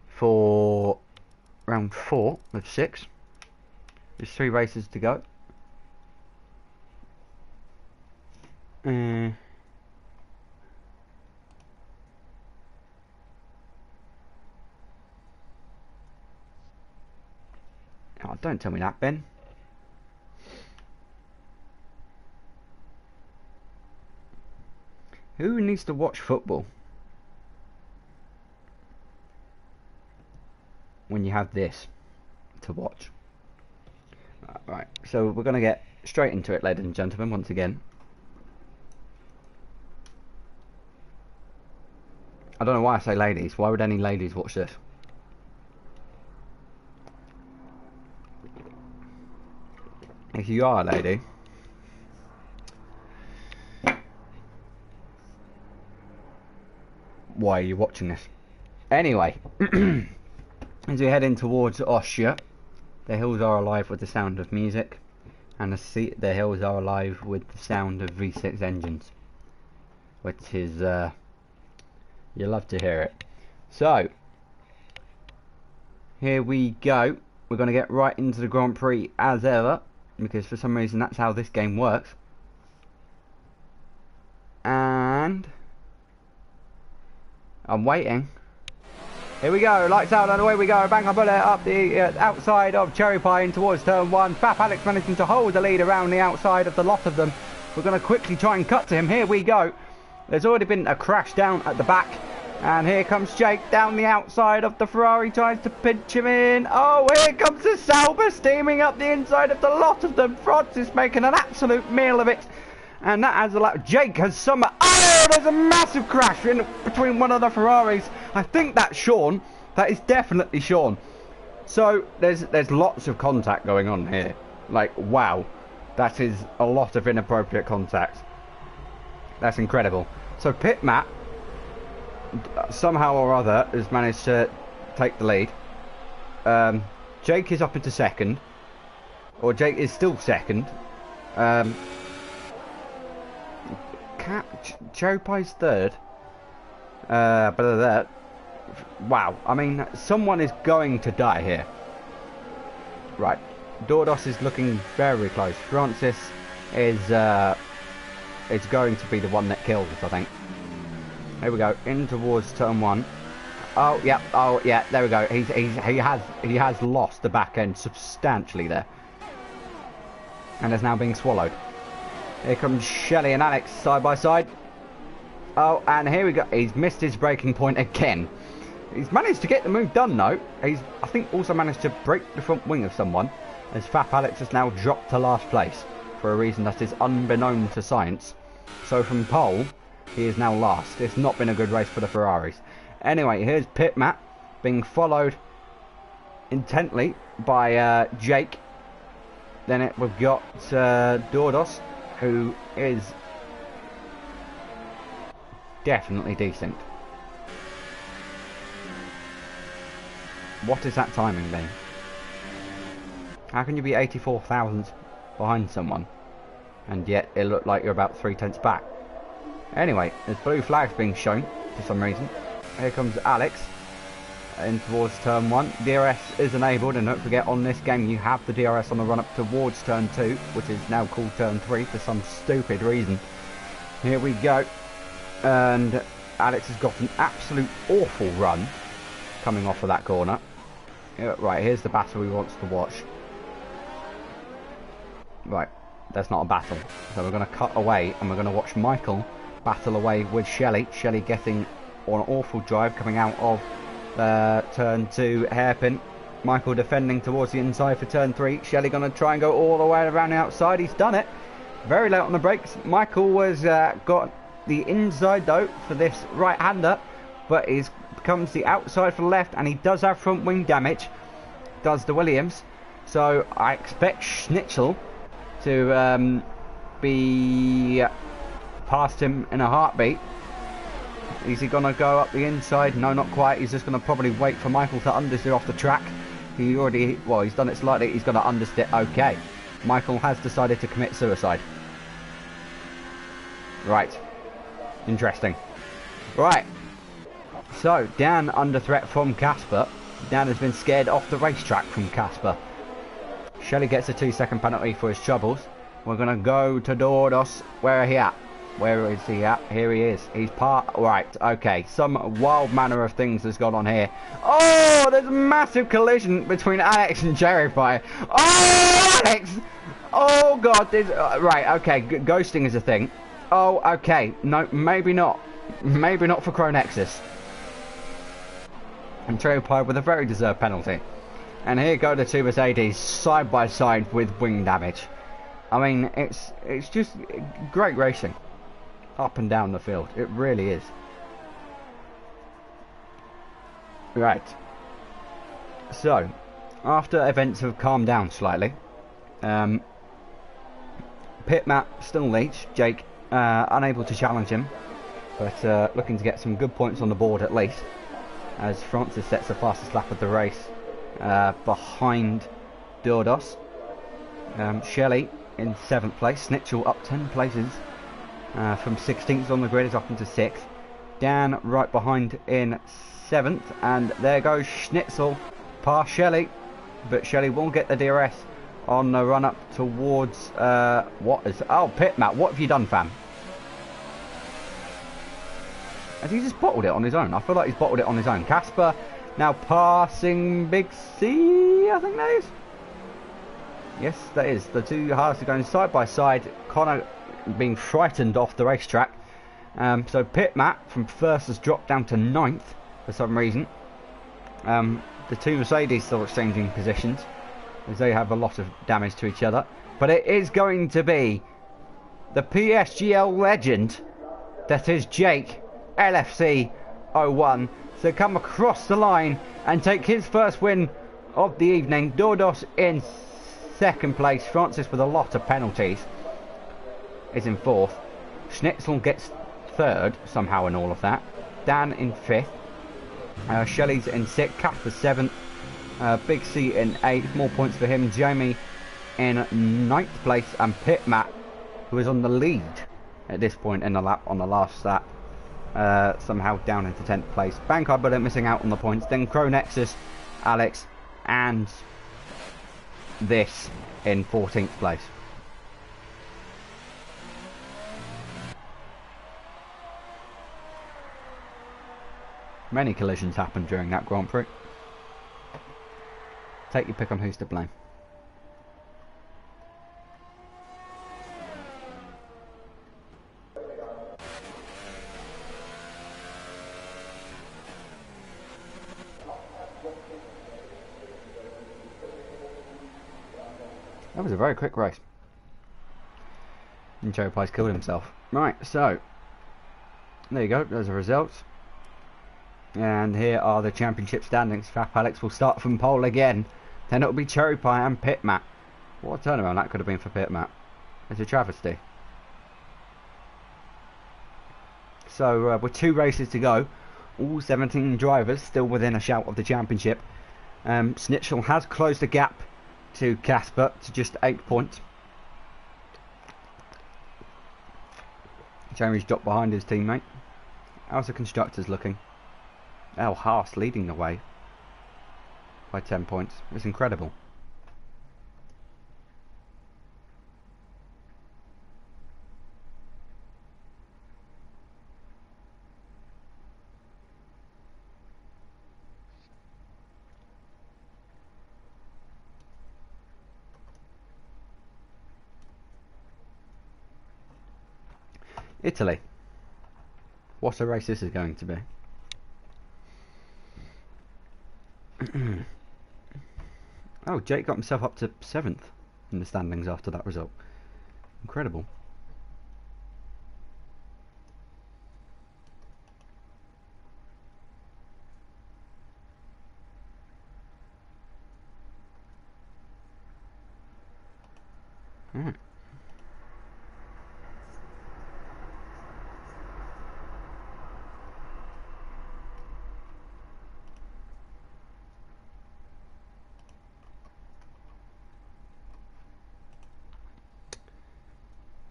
for round 4 of 6. There's 3 races to go. Oh, don't tell me that, Ben. Who needs to watch football when you have this to watch? Right, so we're going to get straight into it, ladies and gentlemen, once again. I don't know why I say ladies. Why would any ladies watch this? If you are a lady, why are you watching this? Anyway, as we head in towards Austria, the hills are alive with the sound of music, and the hills are alive with the sound of V6 engines, which is, you love to hear it. So, here we go. We're going to get right into the Grand Prix as ever, because for some reason that's how this game works. And I'm waiting. Here we go, lights out and away we go. Bankai Bullet up the outside of Cherry Pie in towards turn 1. FAP Alex managing to hold the lead around the outside of the lot of them. We're going to quickly try and cut to him. Here we go. There's already been a crash down at the back. And here comes Jake down the outside of the Ferrari, tries to pinch him in. Oh, here comes the Sauber steaming up the inside of the lot of them. Francis making an absolute meal of it. And that has allowed Jake has somehow... Oh, there's a massive crash in between one of the Ferraris. I think that's Sean. That is definitely Sean. So there's lots of contact going on here. Like, wow. That is a lot of inappropriate contact. That's incredible. So Pit Matt, somehow or other, has managed to take the lead. Jake is up into second. Or Jake is still second. Cherry Pie's third. Wow, I mean, someone is going to die here. Right, Dordos is looking very close. Francis is going to be the one that kills us, I think. Here we go, in towards turn 1. Oh yeah, there we go. He has lost the back end substantially there, and is now being swallowed. Here comes Shelley and Alex side by side. Oh, and here we go. He's missed his braking point again. He's managed to get the move done though. He's, I think, also managed to break the front wing of someone, as FAP Alex has now dropped to last place for a reason that is unbeknown to science. So from pole, he is now last. It's not been a good race for the Ferraris. Anyway, here's Pit Matt being followed intently by Jake. Then we've got Dordos, who is definitely decent. What is that timing then? How can you be 84 thousandths behind someone and yet it looked like you're about 3/10 back? Anyway, there's blue flags being shown for some reason. Here comes Alex in towards turn 1. DRS is enabled, and don't forget, on this game you have the DRS on the run up towards turn 2, which is now called turn 3 for some stupid reason. Here we go, and Alex has got an absolute awful run coming off of that corner. Yeah, right, here's the battle he wants to watch. Right, that's not a battle. So we're going to cut away and we're going to watch Michael battle away with Shelley. Shelley getting on an awful drive coming out of turn 2 hairpin. Michael defending towards the inside for turn 3. Shelley going to try and go all the way around the outside. He's done it. Very late on the brakes. Michael was got the inside though for this right-hander, but he comes the outside for the left, and he does have front wing damage. Does the Williams. So I expect Schnitzel to be past him in a heartbeat. Is he going to go up the inside? No, not quite. He's just going to probably wait for Michael to understeer off the track. He already, well, he's done it slightly. He's going to understeer. Okay. Michael has decided to commit suicide. Right. Interesting. Right. So, Dan under threat from Casper. Dan has been scared off the racetrack from Casper. Shelley gets a 2-second penalty for his troubles. We're going to go to Dordos. Where are he at? Where is he at? Here he is. He's right, okay. Some wild manner of things has gone on here. Oh, there's a massive collision between Alex and Cherry Pie. Oh, Alex! Oh, God. Right, okay. Ghosting is a thing. Oh, okay. No, maybe not. Maybe not for Cronexus. And Cherry Pie with a very deserved penalty. And here go the two Mercedes side by side with wing damage. I mean, it's just great racing. Up and down the field. It really is. Right. So, after events have calmed down slightly, pit map still leads. Jake unable to challenge him, but looking to get some good points on the board at least, as Francis sets the fastest lap of the race behind Dordos. Shelley in 7th place. Snitchell up 10 places. From 16th on the grid is up into 6th. Dan right behind in 7th, and there goes Schnitzel past Shelley, but Shelley will get the DRS on the run up towards pit map. What have you done, fam? Has he just bottled it on his own? I feel like he's bottled it on his own. Casper now passing Big C, I think that is. Yes, that is. The two halves are going side by side. Connor being frightened off the racetrack. So pit map from 1st has dropped down to 9th for some reason. The two Mercedes still exchanging positions, as they have a lot of damage to each other. But it is going to be the PSGL legend that is Jake LFC 01 to come across the line and take his first win of the evening. Dordos in 2nd place. Francis with a lot of penalties is in 4th. Schnitzel gets 3rd somehow in all of that. Dan in 5th. Shelley's in 6th. Casper's 7th. Big C in 8th. More points for him. Jamie in 9th place. And Pit Matt, who is on the lead at this point in the lap on the last lap, somehow down into 10th place. Bankard Bullet missing out on the points. Then Cronexus, Alex, and this in 14th place. Many collisions happened during that Grand Prix. Take your pick on who's to blame. That was a very quick race. And Cherry Pie's killed himself. Right, so there you go, those are results. And here are the championship standings. FAP Alex will start from pole again. Then it'll be Cherry Pie and Pit Matt. What a turnaround that could have been for Pit Matt. It's a travesty. So with 2 races to go, all 17 drivers still within a shout of the championship. Snitchell has closed the gap to Casper to just 8 points. Jeremy's dropped behind his teammate. How's the constructors looking? El Haas leading the way by 10 points. It's incredible. Italy. What a race this is going to be. Oh, Jake got himself up to 7th in the standings after that result. Incredible. Alright.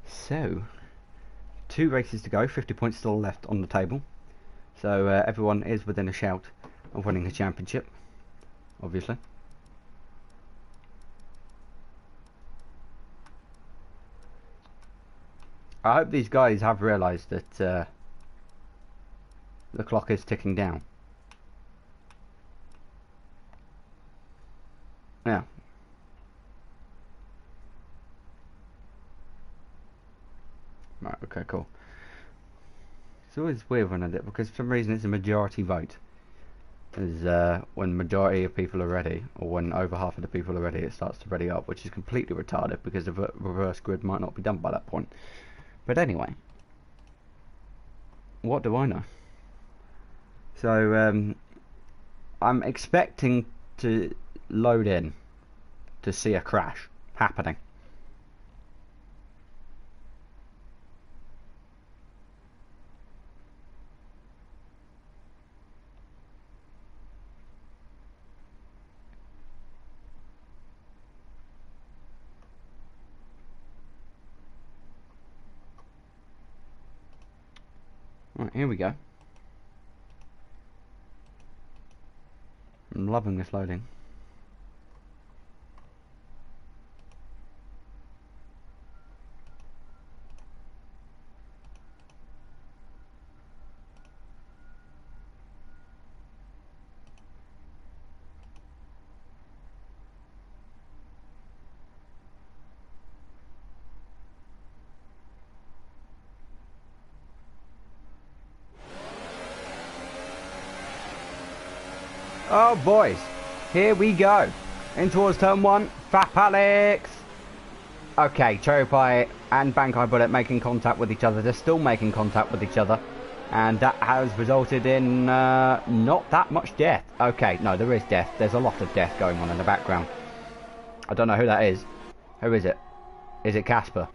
So, 2 races to go, 50 points still left on the table. So everyone is within a shout of winning the championship, obviously. I hope these guys have realised that the clock is ticking down. Yeah. Right, okay, cool. It's always weird when I do it, because for some reason it's a majority vote. Is when majority of people are ready, or when over half of the people are ready, it starts to ready up, which is completely retarded because the reverse grid might not be done by that point. But anyway, what do I know? So I'm expecting to load in to see a crash happening. Right, here we go. I'm loving this loading. Oh boys, here we go. In towards turn 1, FAP Alex. Okay, Cherry Pie and Bankai Bullet making contact with each other. They're still making contact with each other. And that has resulted in not that much death. Okay, no, there is death. There's a lot of death going on in the background. I don't know who that is. Who is it? Is it Casper?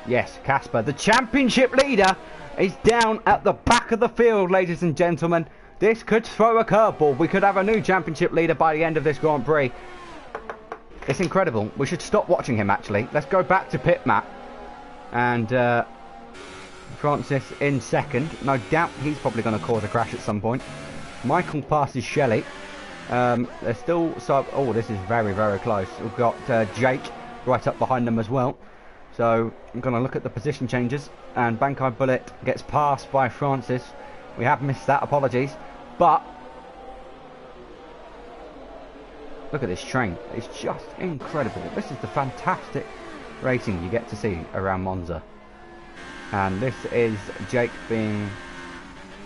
Yes, Casper. The championship leader is down at the back of the field, ladies and gentlemen. This could throw a curveball. We could have a new championship leader by the end of this Grand Prix. It's incredible. We should stop watching him, actually. Let's go back to pit map. And Francis in second. No doubt he's probably going to cause a crash at some point. Michael passes Shelley. They're still... Oh, this is very, very close. We've got Jake right up behind them as well. So I'm going to look at the position changes. And Bankai Bullet gets passed by Francis. We have missed that. Apologies. But look at this train. It's just incredible. This is the fantastic racing you get to see around Monza. And this is Jake being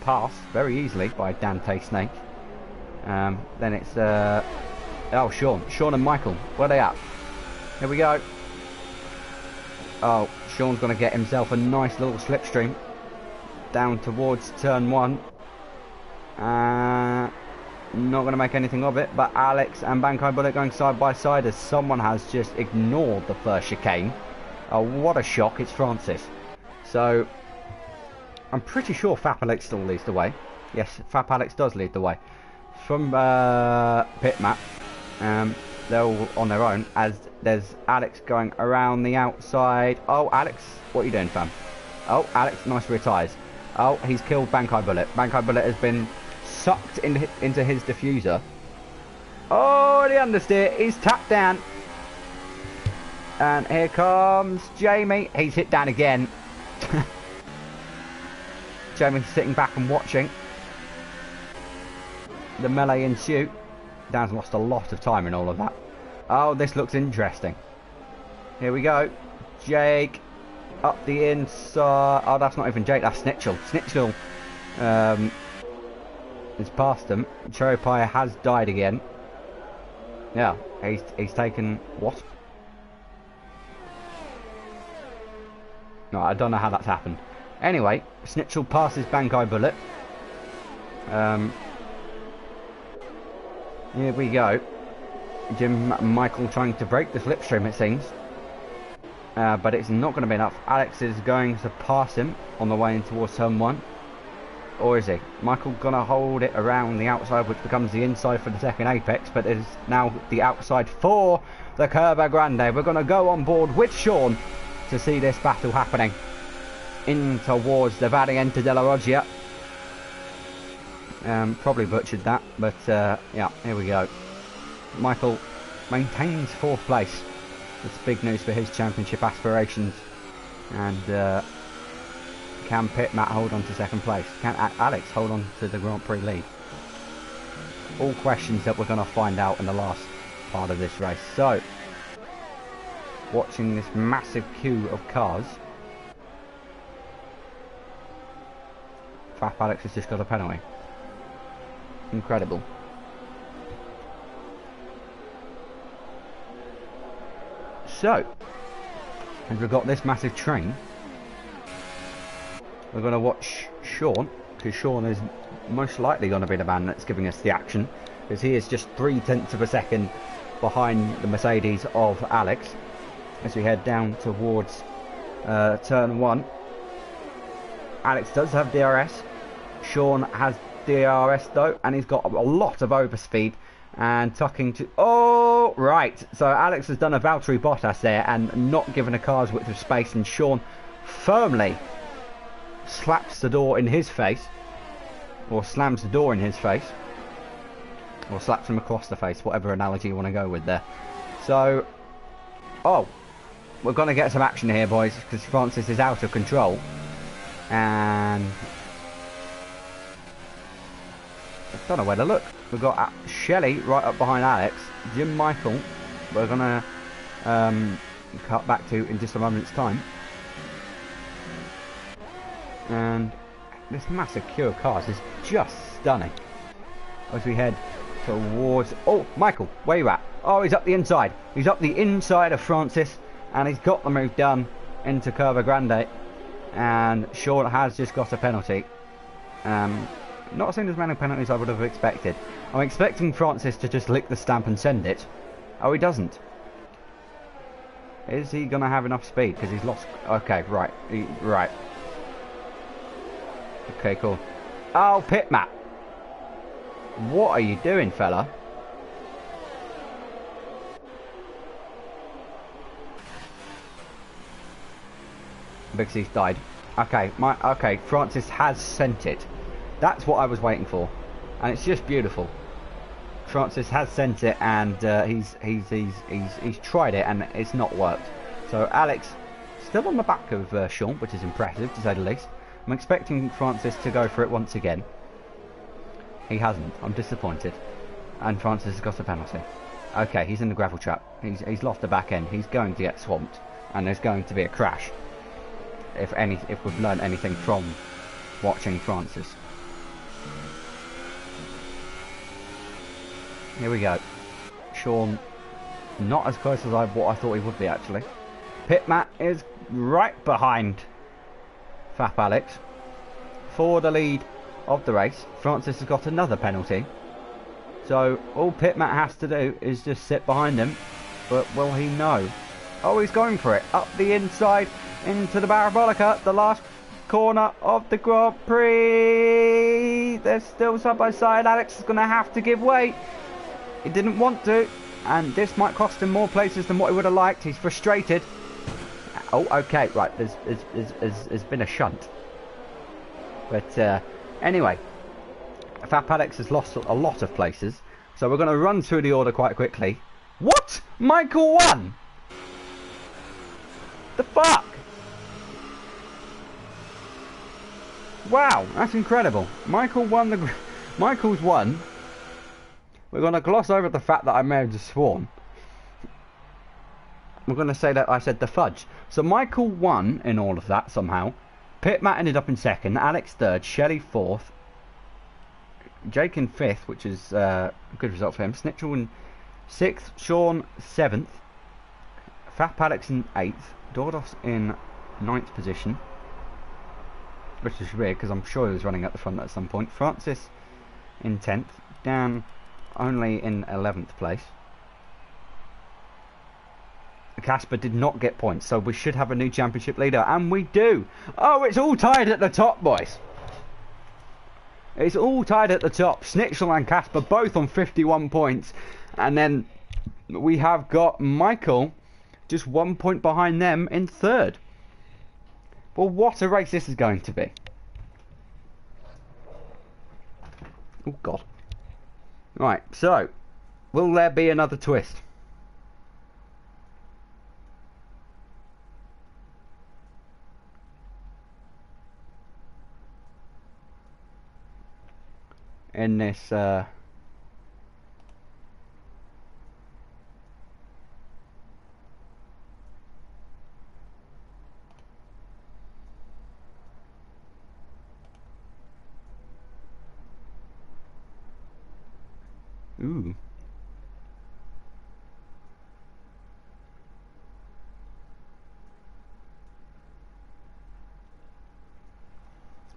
passed very easily by Dante Snake. Then it's oh, Sean and Michael. Where are they at? Here we go. Oh, Sean's going to get himself a nice little slipstream down towards turn 1. Not going to make anything of it, but Alex and Bankai Bullet going side by side as someone has just ignored the first chicane. Oh, what a shock. It's Francis. So I'm pretty sure FAP Alex still leads the way. Yes, FAP Alex does lead the way. From pit map, they're all on their own as there's Alex going around the outside. Oh, Alex, what are you doing, fam? Oh, Alex, nice rear tyres. Oh, he's killed Bankai Bullet. Bankai Bullet has been sucked into his diffuser. Oh, the understeer. He's tapped down. And here comes Jamie. He's hit down again. Jamie's sitting back and watching the melee ensue. Dan's lost a lot of time in all of that. Oh, this looks interesting. Here we go. Jake Up the inside. Oh, that's not even Jake. That's Snitchell. Snitchell is past him. Cherry Pie has died again. Yeah, he's taken what? No, I don't know how that's happened. Anyway, Snitchell passes Bankai Bullet. Here we go. Jim Michael trying to break the slipstream, it seems. But it's not going to be enough. Alex is going to pass him on the way in towards turn 1. Or is he? Michael going to hold it around the outside, which becomes the inside for the second apex, but it is now the outside for the Curva Grande. We're going to go on board with Sean to see this battle happening in towards the Variante della Roggia. Probably butchered that, but yeah, here we go. Michael maintains 4th place. It's big news for his championship aspirations. And can Pit Matt hold on to 2nd place? Can Alex hold on to the Grand Prix lead? All questions that we're going to find out in the last part of this race. So, watching this massive queue of cars. Fap Alex has just got a penalty. Incredible. So, as we've got this massive train, we're going to watch Sean, because Sean is most likely going to be the man that's giving us the action, because he is just 0.3 of a second behind the Mercedes of Alex as we head down towards turn 1. Alex does have DRS. Sean has DRS though, and he's got a lot of overspeed and tucking to... Oh, right. So Alex has done a Valtteri Bottas there and not given a car's width of space, and Sean firmly slaps the door in his face, or slams the door in his face, or slaps him across the face, whatever analogy you want to go with there. So, oh, we're going to get some action here, boys, because Francis is out of control, and I don't know where to look. We've got Shelley right up behind Alex, Jim Michael, we're going to cut back to in just a moment's time. And this massive queue of cars is just stunning as we head towards... Oh, Michael, where you at? Oh, he's up the inside. He's up the inside of Francis, and he's got the move done into Curva Grande, and Sean has just got a penalty. Not seen as many penalties I would have expected. I'm expecting Francis to just lick the stamp and send it. Oh, he doesn't. Is he going to have enough speed? Because he's lost... Okay, right. Right. Okay, cool. Oh, Pit Matt. What are you doing, fella? Bixie's died. Okay, okay, Francis has sent it. That's what I was waiting for. And it's just beautiful. Francis has sent it, and he's tried it, and it's not worked. So Alex still on the back of Sean, which is impressive to say the least. I'm expecting Francis to go for it once again. He hasn't. I'm disappointed. And Francis has got a penalty. Okay, he's in the gravel trap. He's lost the back end. He's going to get swamped, and there's going to be a crash. If we've learned anything from watching Francis. Here we go. Sean, not as close as what I thought he would be actually. Pit Matt is right behind Fap Alex for the lead of the race. Francis has got another penalty, so all Pit Matt has to do is just sit behind him. But will he know? Oh, he's going for it up the inside into the Parabolica, the last corner of the Grand Prix. They're still side by side. Alex is going to have to give way. He didn't want to, and this might cost him more places than what he would have liked. He's frustrated. Oh, okay, right. There's been a shunt. But anyway, Fap Alex has lost a lot of places, so we're going to run through the order quite quickly. What? Michael won? The fuck? Wow, that's incredible. Michael's won. We're going to gloss over the fact that I may have just sworn. we're going to say that I said the fudge. So Michael won in all of that somehow. Pit Matt ended up in second, Alex third, Shelley fourth, Jake in fifth, which is a good result for him. Snitchell in sixth, Sean seventh, Fap Alex in eighth, Dordos in ninth position, which is weird because I'm sure he was running at the front at some point. Francis in 10th, Dan only in 11th place. Casper did not get points, so we should have a new championship leader, and we do. Oh, it's all tied at the top, boys. It's all tied at the top. Snitchell and Casper both on 51 points, and then we have got Michael just 1 point behind them in third. Well, what a race this is going to be. Oh, God. Right, so, will there be another twist? In this, ooh.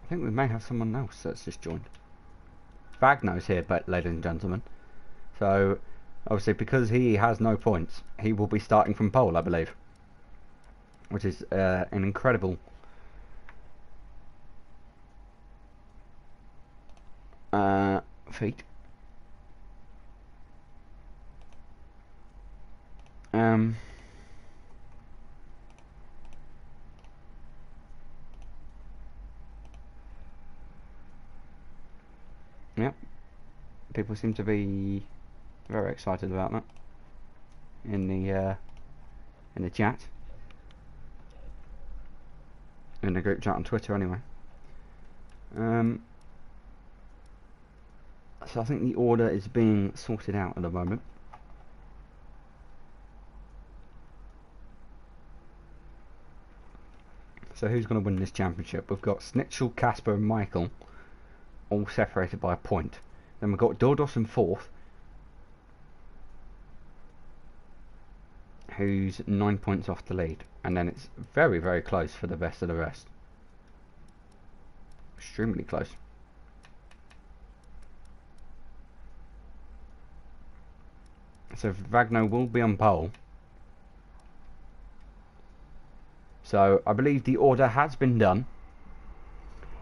I think we may have someone else that's just joined. Vagno's here, but ladies and gentlemen. So, obviously, because he has no points, he will be starting from pole, I believe. Which is an incredible feat. Yep. People seem to be very excited about that in the chat, in the group chat on Twitter, anyway. So I think the order is being sorted out at the moment. So who's going to win this championship? We've got Snitchell, Casper and Michael, all separated by a point. Then we've got Dordos in fourth, who's 9 points off the lead. And then it's very, very close for the best of the rest. Extremely close. So Vagno will be on pole. So I believe the order has been done.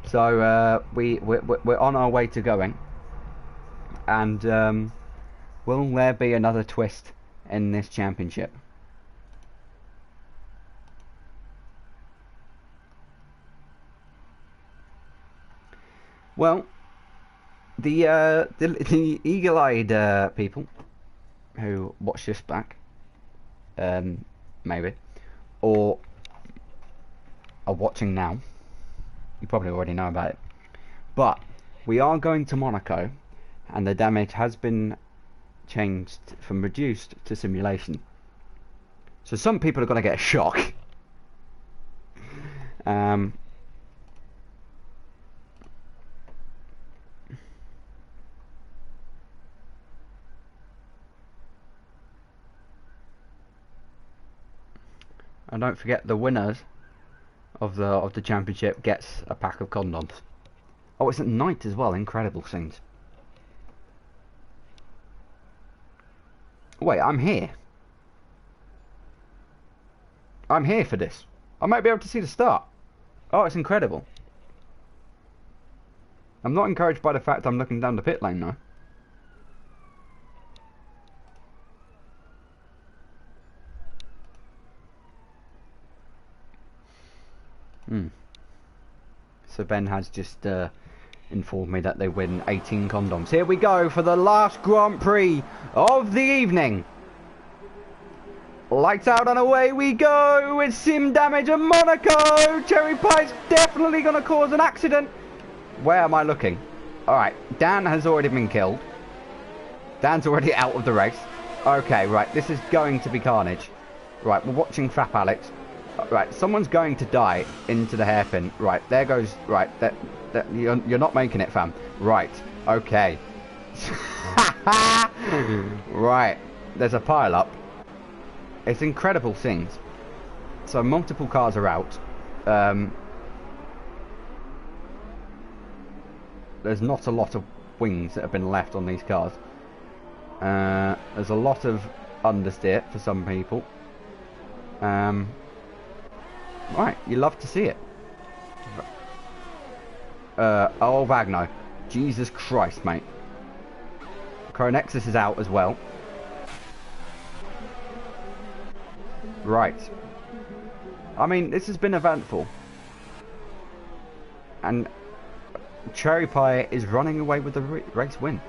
So we're on our way to going. And will there be another twist in this championship? Well, the eagle-eyed people who watch this back, maybe, or are watching now, you probably already know about it, but we are going to Monaco, and the damage has been changed from reduced to simulation. So some people are going to get a shock. And don't forget, the winners of the championship gets a pack of condoms. Oh, it's at night as well. Incredible scenes. Wait, I'm here. I'm here for this. I might be able to see the start. Oh, it's incredible. I'm not encouraged by the fact I'm looking down the pit lane though. So Ben has just informed me that they win 18 condoms. Here we go for the last Grand Prix of the evening. Lights out and away we go with sim damage in Monaco. Cherry Pie's definitely going to cause an accident. Where am I looking? Alright, Dan has already been killed. Dan's already out of the race. Okay, right, this is going to be carnage. Right, we're watching FAP Alex. Right, someone's going to die into the hairpin. Right, there goes. Right, you're not making it, fam. Right, okay. Right, there's a pile up. It's incredible things. So multiple cars are out. There's not a lot of wings that have been left on these cars. There's a lot of understeer for some people. Right, you love to see it. Oh, Vagno. Jesus Christ, mate. Cronexus is out as well. Right. I mean, this has been eventful. And Cherry Pie is running away with the race win.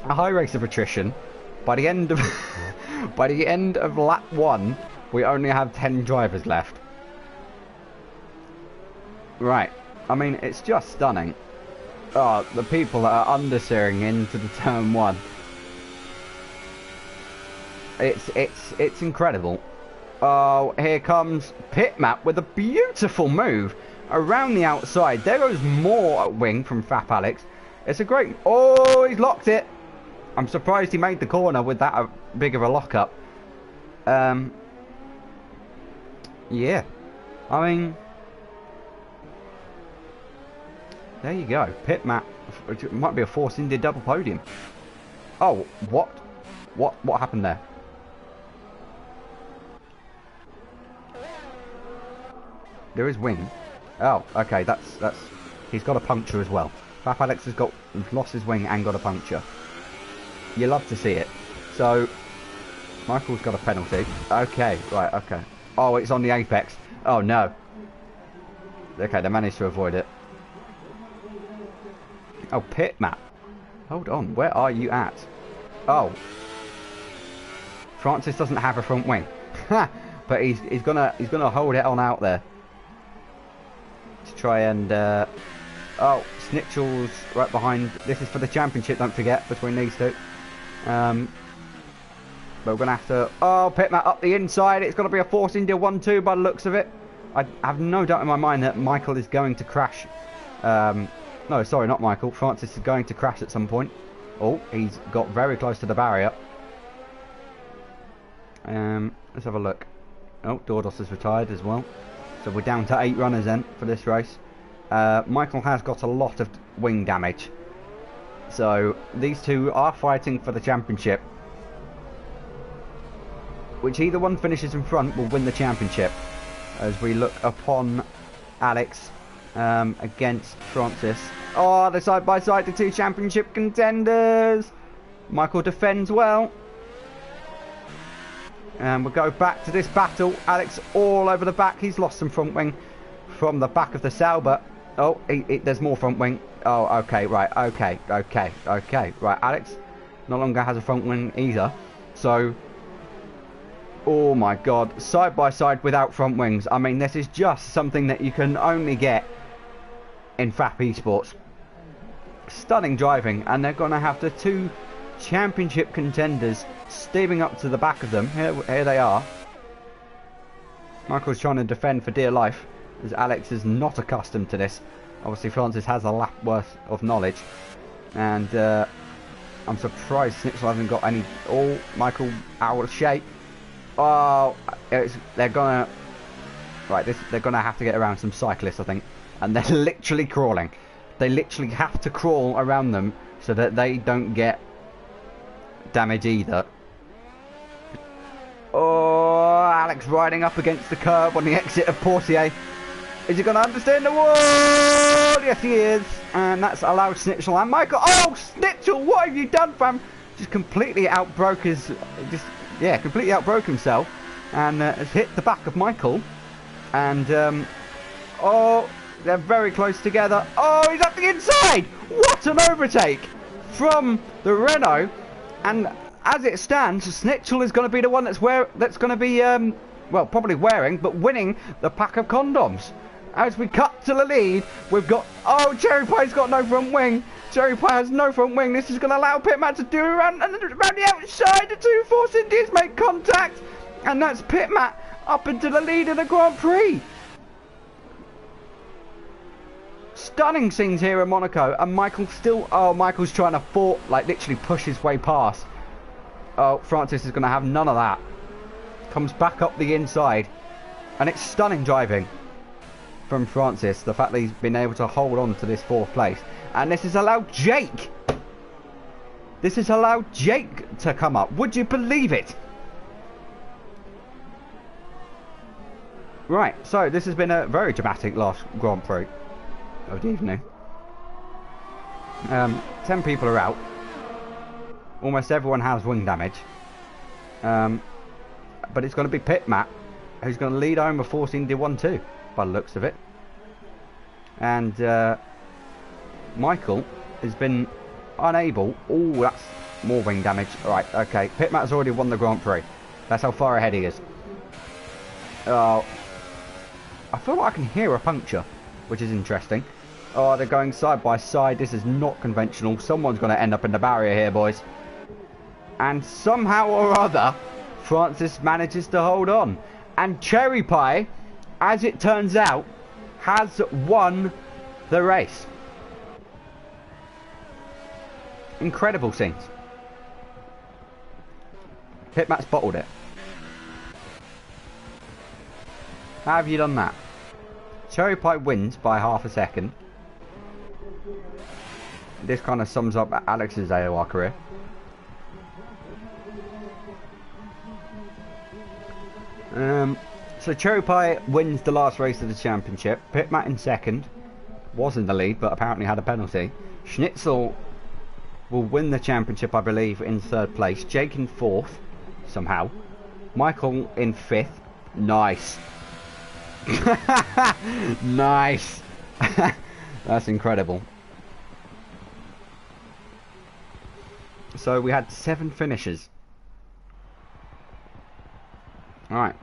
A high race of attrition. By the end of by the end of lap 1, we only have 10 drivers left. Right. I mean, it's just stunning. Oh, the people that are understeering into the turn 1. It's incredible. Oh, here comes Pitmap with a beautiful move around the outside. There goes more wing from FAP Alex. It's a great... Oh, he's locked it. I'm surprised he made the corner with that big of a lockup. Yeah. I mean... There you go. Pitmap. It might be a Force India double podium. Oh, what? What happened there? There is wing. Oh, okay, that's he's got a puncture as well. FAP Alex has lost his wing and got a puncture. You love to see it. So Michael's got a penalty. Okay, right, okay. Oh, it's on the apex. Oh no. Okay, they managed to avoid it. Oh, Pitmap. Hold on, where are you at? Oh. Francis doesn't have a front wing. But he's gonna hold it on out there. To try and oh, Snitchel's right behind. This is for the championship, don't forget, between these two. But we're gonna have to... Oh, Pitmap up the inside. It's gonna be a Force India 1-2 by the looks of it. I have no doubt in my mind that Michael is going to crash. No, sorry, not Michael. Francis is going to crash at some point. Oh, he's got very close to the barrier. Let's have a look. Oh, Dordos has retired as well. So we're down to 8 runners then for this race. Michael has got a lot of wing damage. So these two are fighting for the championship. Which either one finishes in front will win the championship. As we look upon Alex against Francis. Oh, they're side by side, the two championship contenders. Michael defends well. And we'll go back to this battle. Alex all over the back. He's lost some front wing from the back of the Sauber. Oh, there's more front wing. Oh, okay, right, okay. Right, Alex no longer has a front wing either. So, oh my God, side by side without front wings. I mean, this is just something that you can only get in FAP Esports. Stunning driving, and they're going to have the two championship contenders steaming up to the back of them. Here they are. Michael's trying to defend for dear life, as Alex is not accustomed to this. Obviously Francis has a lap worth of knowledge, and I'm surprised Snitchel hasn't got any. Oh, Michael out of shape. Oh, they're gonna they're gonna have to get around some cyclists, I think, and they're literally crawling. They literally have to crawl around them so that they don't get damage either. Oh, Alex riding up against the curb on the exit of Portier. Is he going to understand the wall? Yes, he is. And that's allowed Snitchel and Michael. Oh, Snitchel, what have you done, fam? Just completely outbroke completely outbroke himself. And has hit the back of Michael. And, oh, they're very close together. Oh, he's up the inside. What an overtake from the Renault. And as it stands, Snitchel is going to be the one that's going to be, well, probably wearing, but winning the pack of condoms. As we cut to the lead, we've got... Oh, Cherry Pie's got no front wing. Cherry Pie has no front wing. This is going to allow Pitmat to do around the outside. The two Force Indians make contact. And that's Pitmat up into the lead of the Grand Prix. Stunning scenes here in Monaco. And Michael still... Oh, Michael's trying to literally push his way past. Oh, Francis is going to have none of that. Comes back up the inside. And it's stunning driving from Francis. The fact that he's been able to hold on to this 4th place. And this has allowed Jake. This has allowed Jake to come up. Would you believe it? Right, so this has been a very dramatic last Grand Prix of the evening. 10 people are out. Almost everyone has wing damage. But it's going to be Pitmat who's going to lead home a Force India 1-2 by the looks of it. And Michael has been unable... Oh, that's more wing damage. Alright, okay. Pitmat's already won the Grand Prix. That's how far ahead he is. Oh, I feel like I can hear a puncture, which is interesting. Oh, they're going side by side. This is not conventional. Someone's going to end up in the barrier here, boys. And somehow or other, Francis manages to hold on. And Cherry Pie, as it turns out, has won the race. Incredible scenes. Pitmat's bottled it. How have you done that? Cherry Pie wins by half a second. This kind of sums up Alex's AOR career. So Cherry Pie wins the last race of the championship. Pitmat in second. Was in the lead, but apparently had a penalty. Schnitzel will win the championship, I believe, in 3rd place. Jake in 4th, somehow. Michael in 5th. Nice. Nice. That's incredible. So we had 7 finishers. Alright.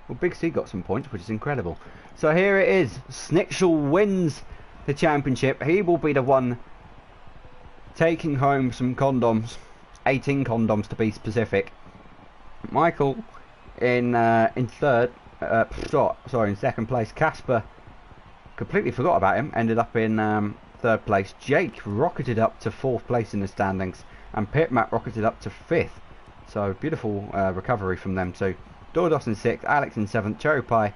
Well, Big C got some points, which is incredible. So here it is. Schnitzel wins the championship. He will be the one taking home some condoms. 18 condoms to be specific. Michael in 3rd. Sorry, in 2nd place. Casper, completely forgot about him, ended up in 3rd place. Jake rocketed up to 4th place in the standings, and Pitmat rocketed up to 5th. So beautiful recovery from them too. Dordos in 6th, Alex in 7th, Cherry Pie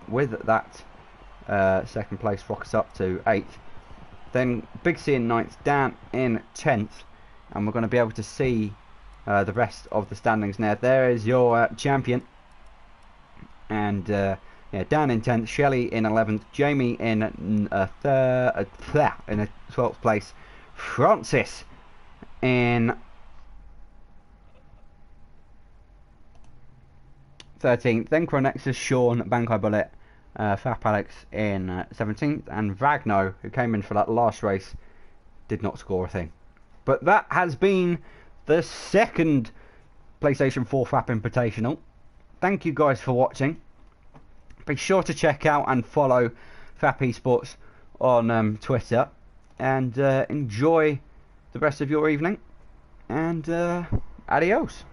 with that 2nd place rockets up to 8th. Then Big C in 9th, Dan in 10th, and we're going to be able to see the rest of the standings now. There is your champion. And yeah, Dan in 10th, Shelley in 11th, Jamie in in a 12th place, Francis in 13th, then Chronexus, Sean, Bankai Bullet, FAP Alex in 17th, and Vagno, who came in for that last race, did not score a thing. But that has been the 2nd PlayStation 4 FAP Invitational. Thank you guys for watching. Be sure to check out and follow FAP Esports on Twitter, and enjoy the rest of your evening, and adios.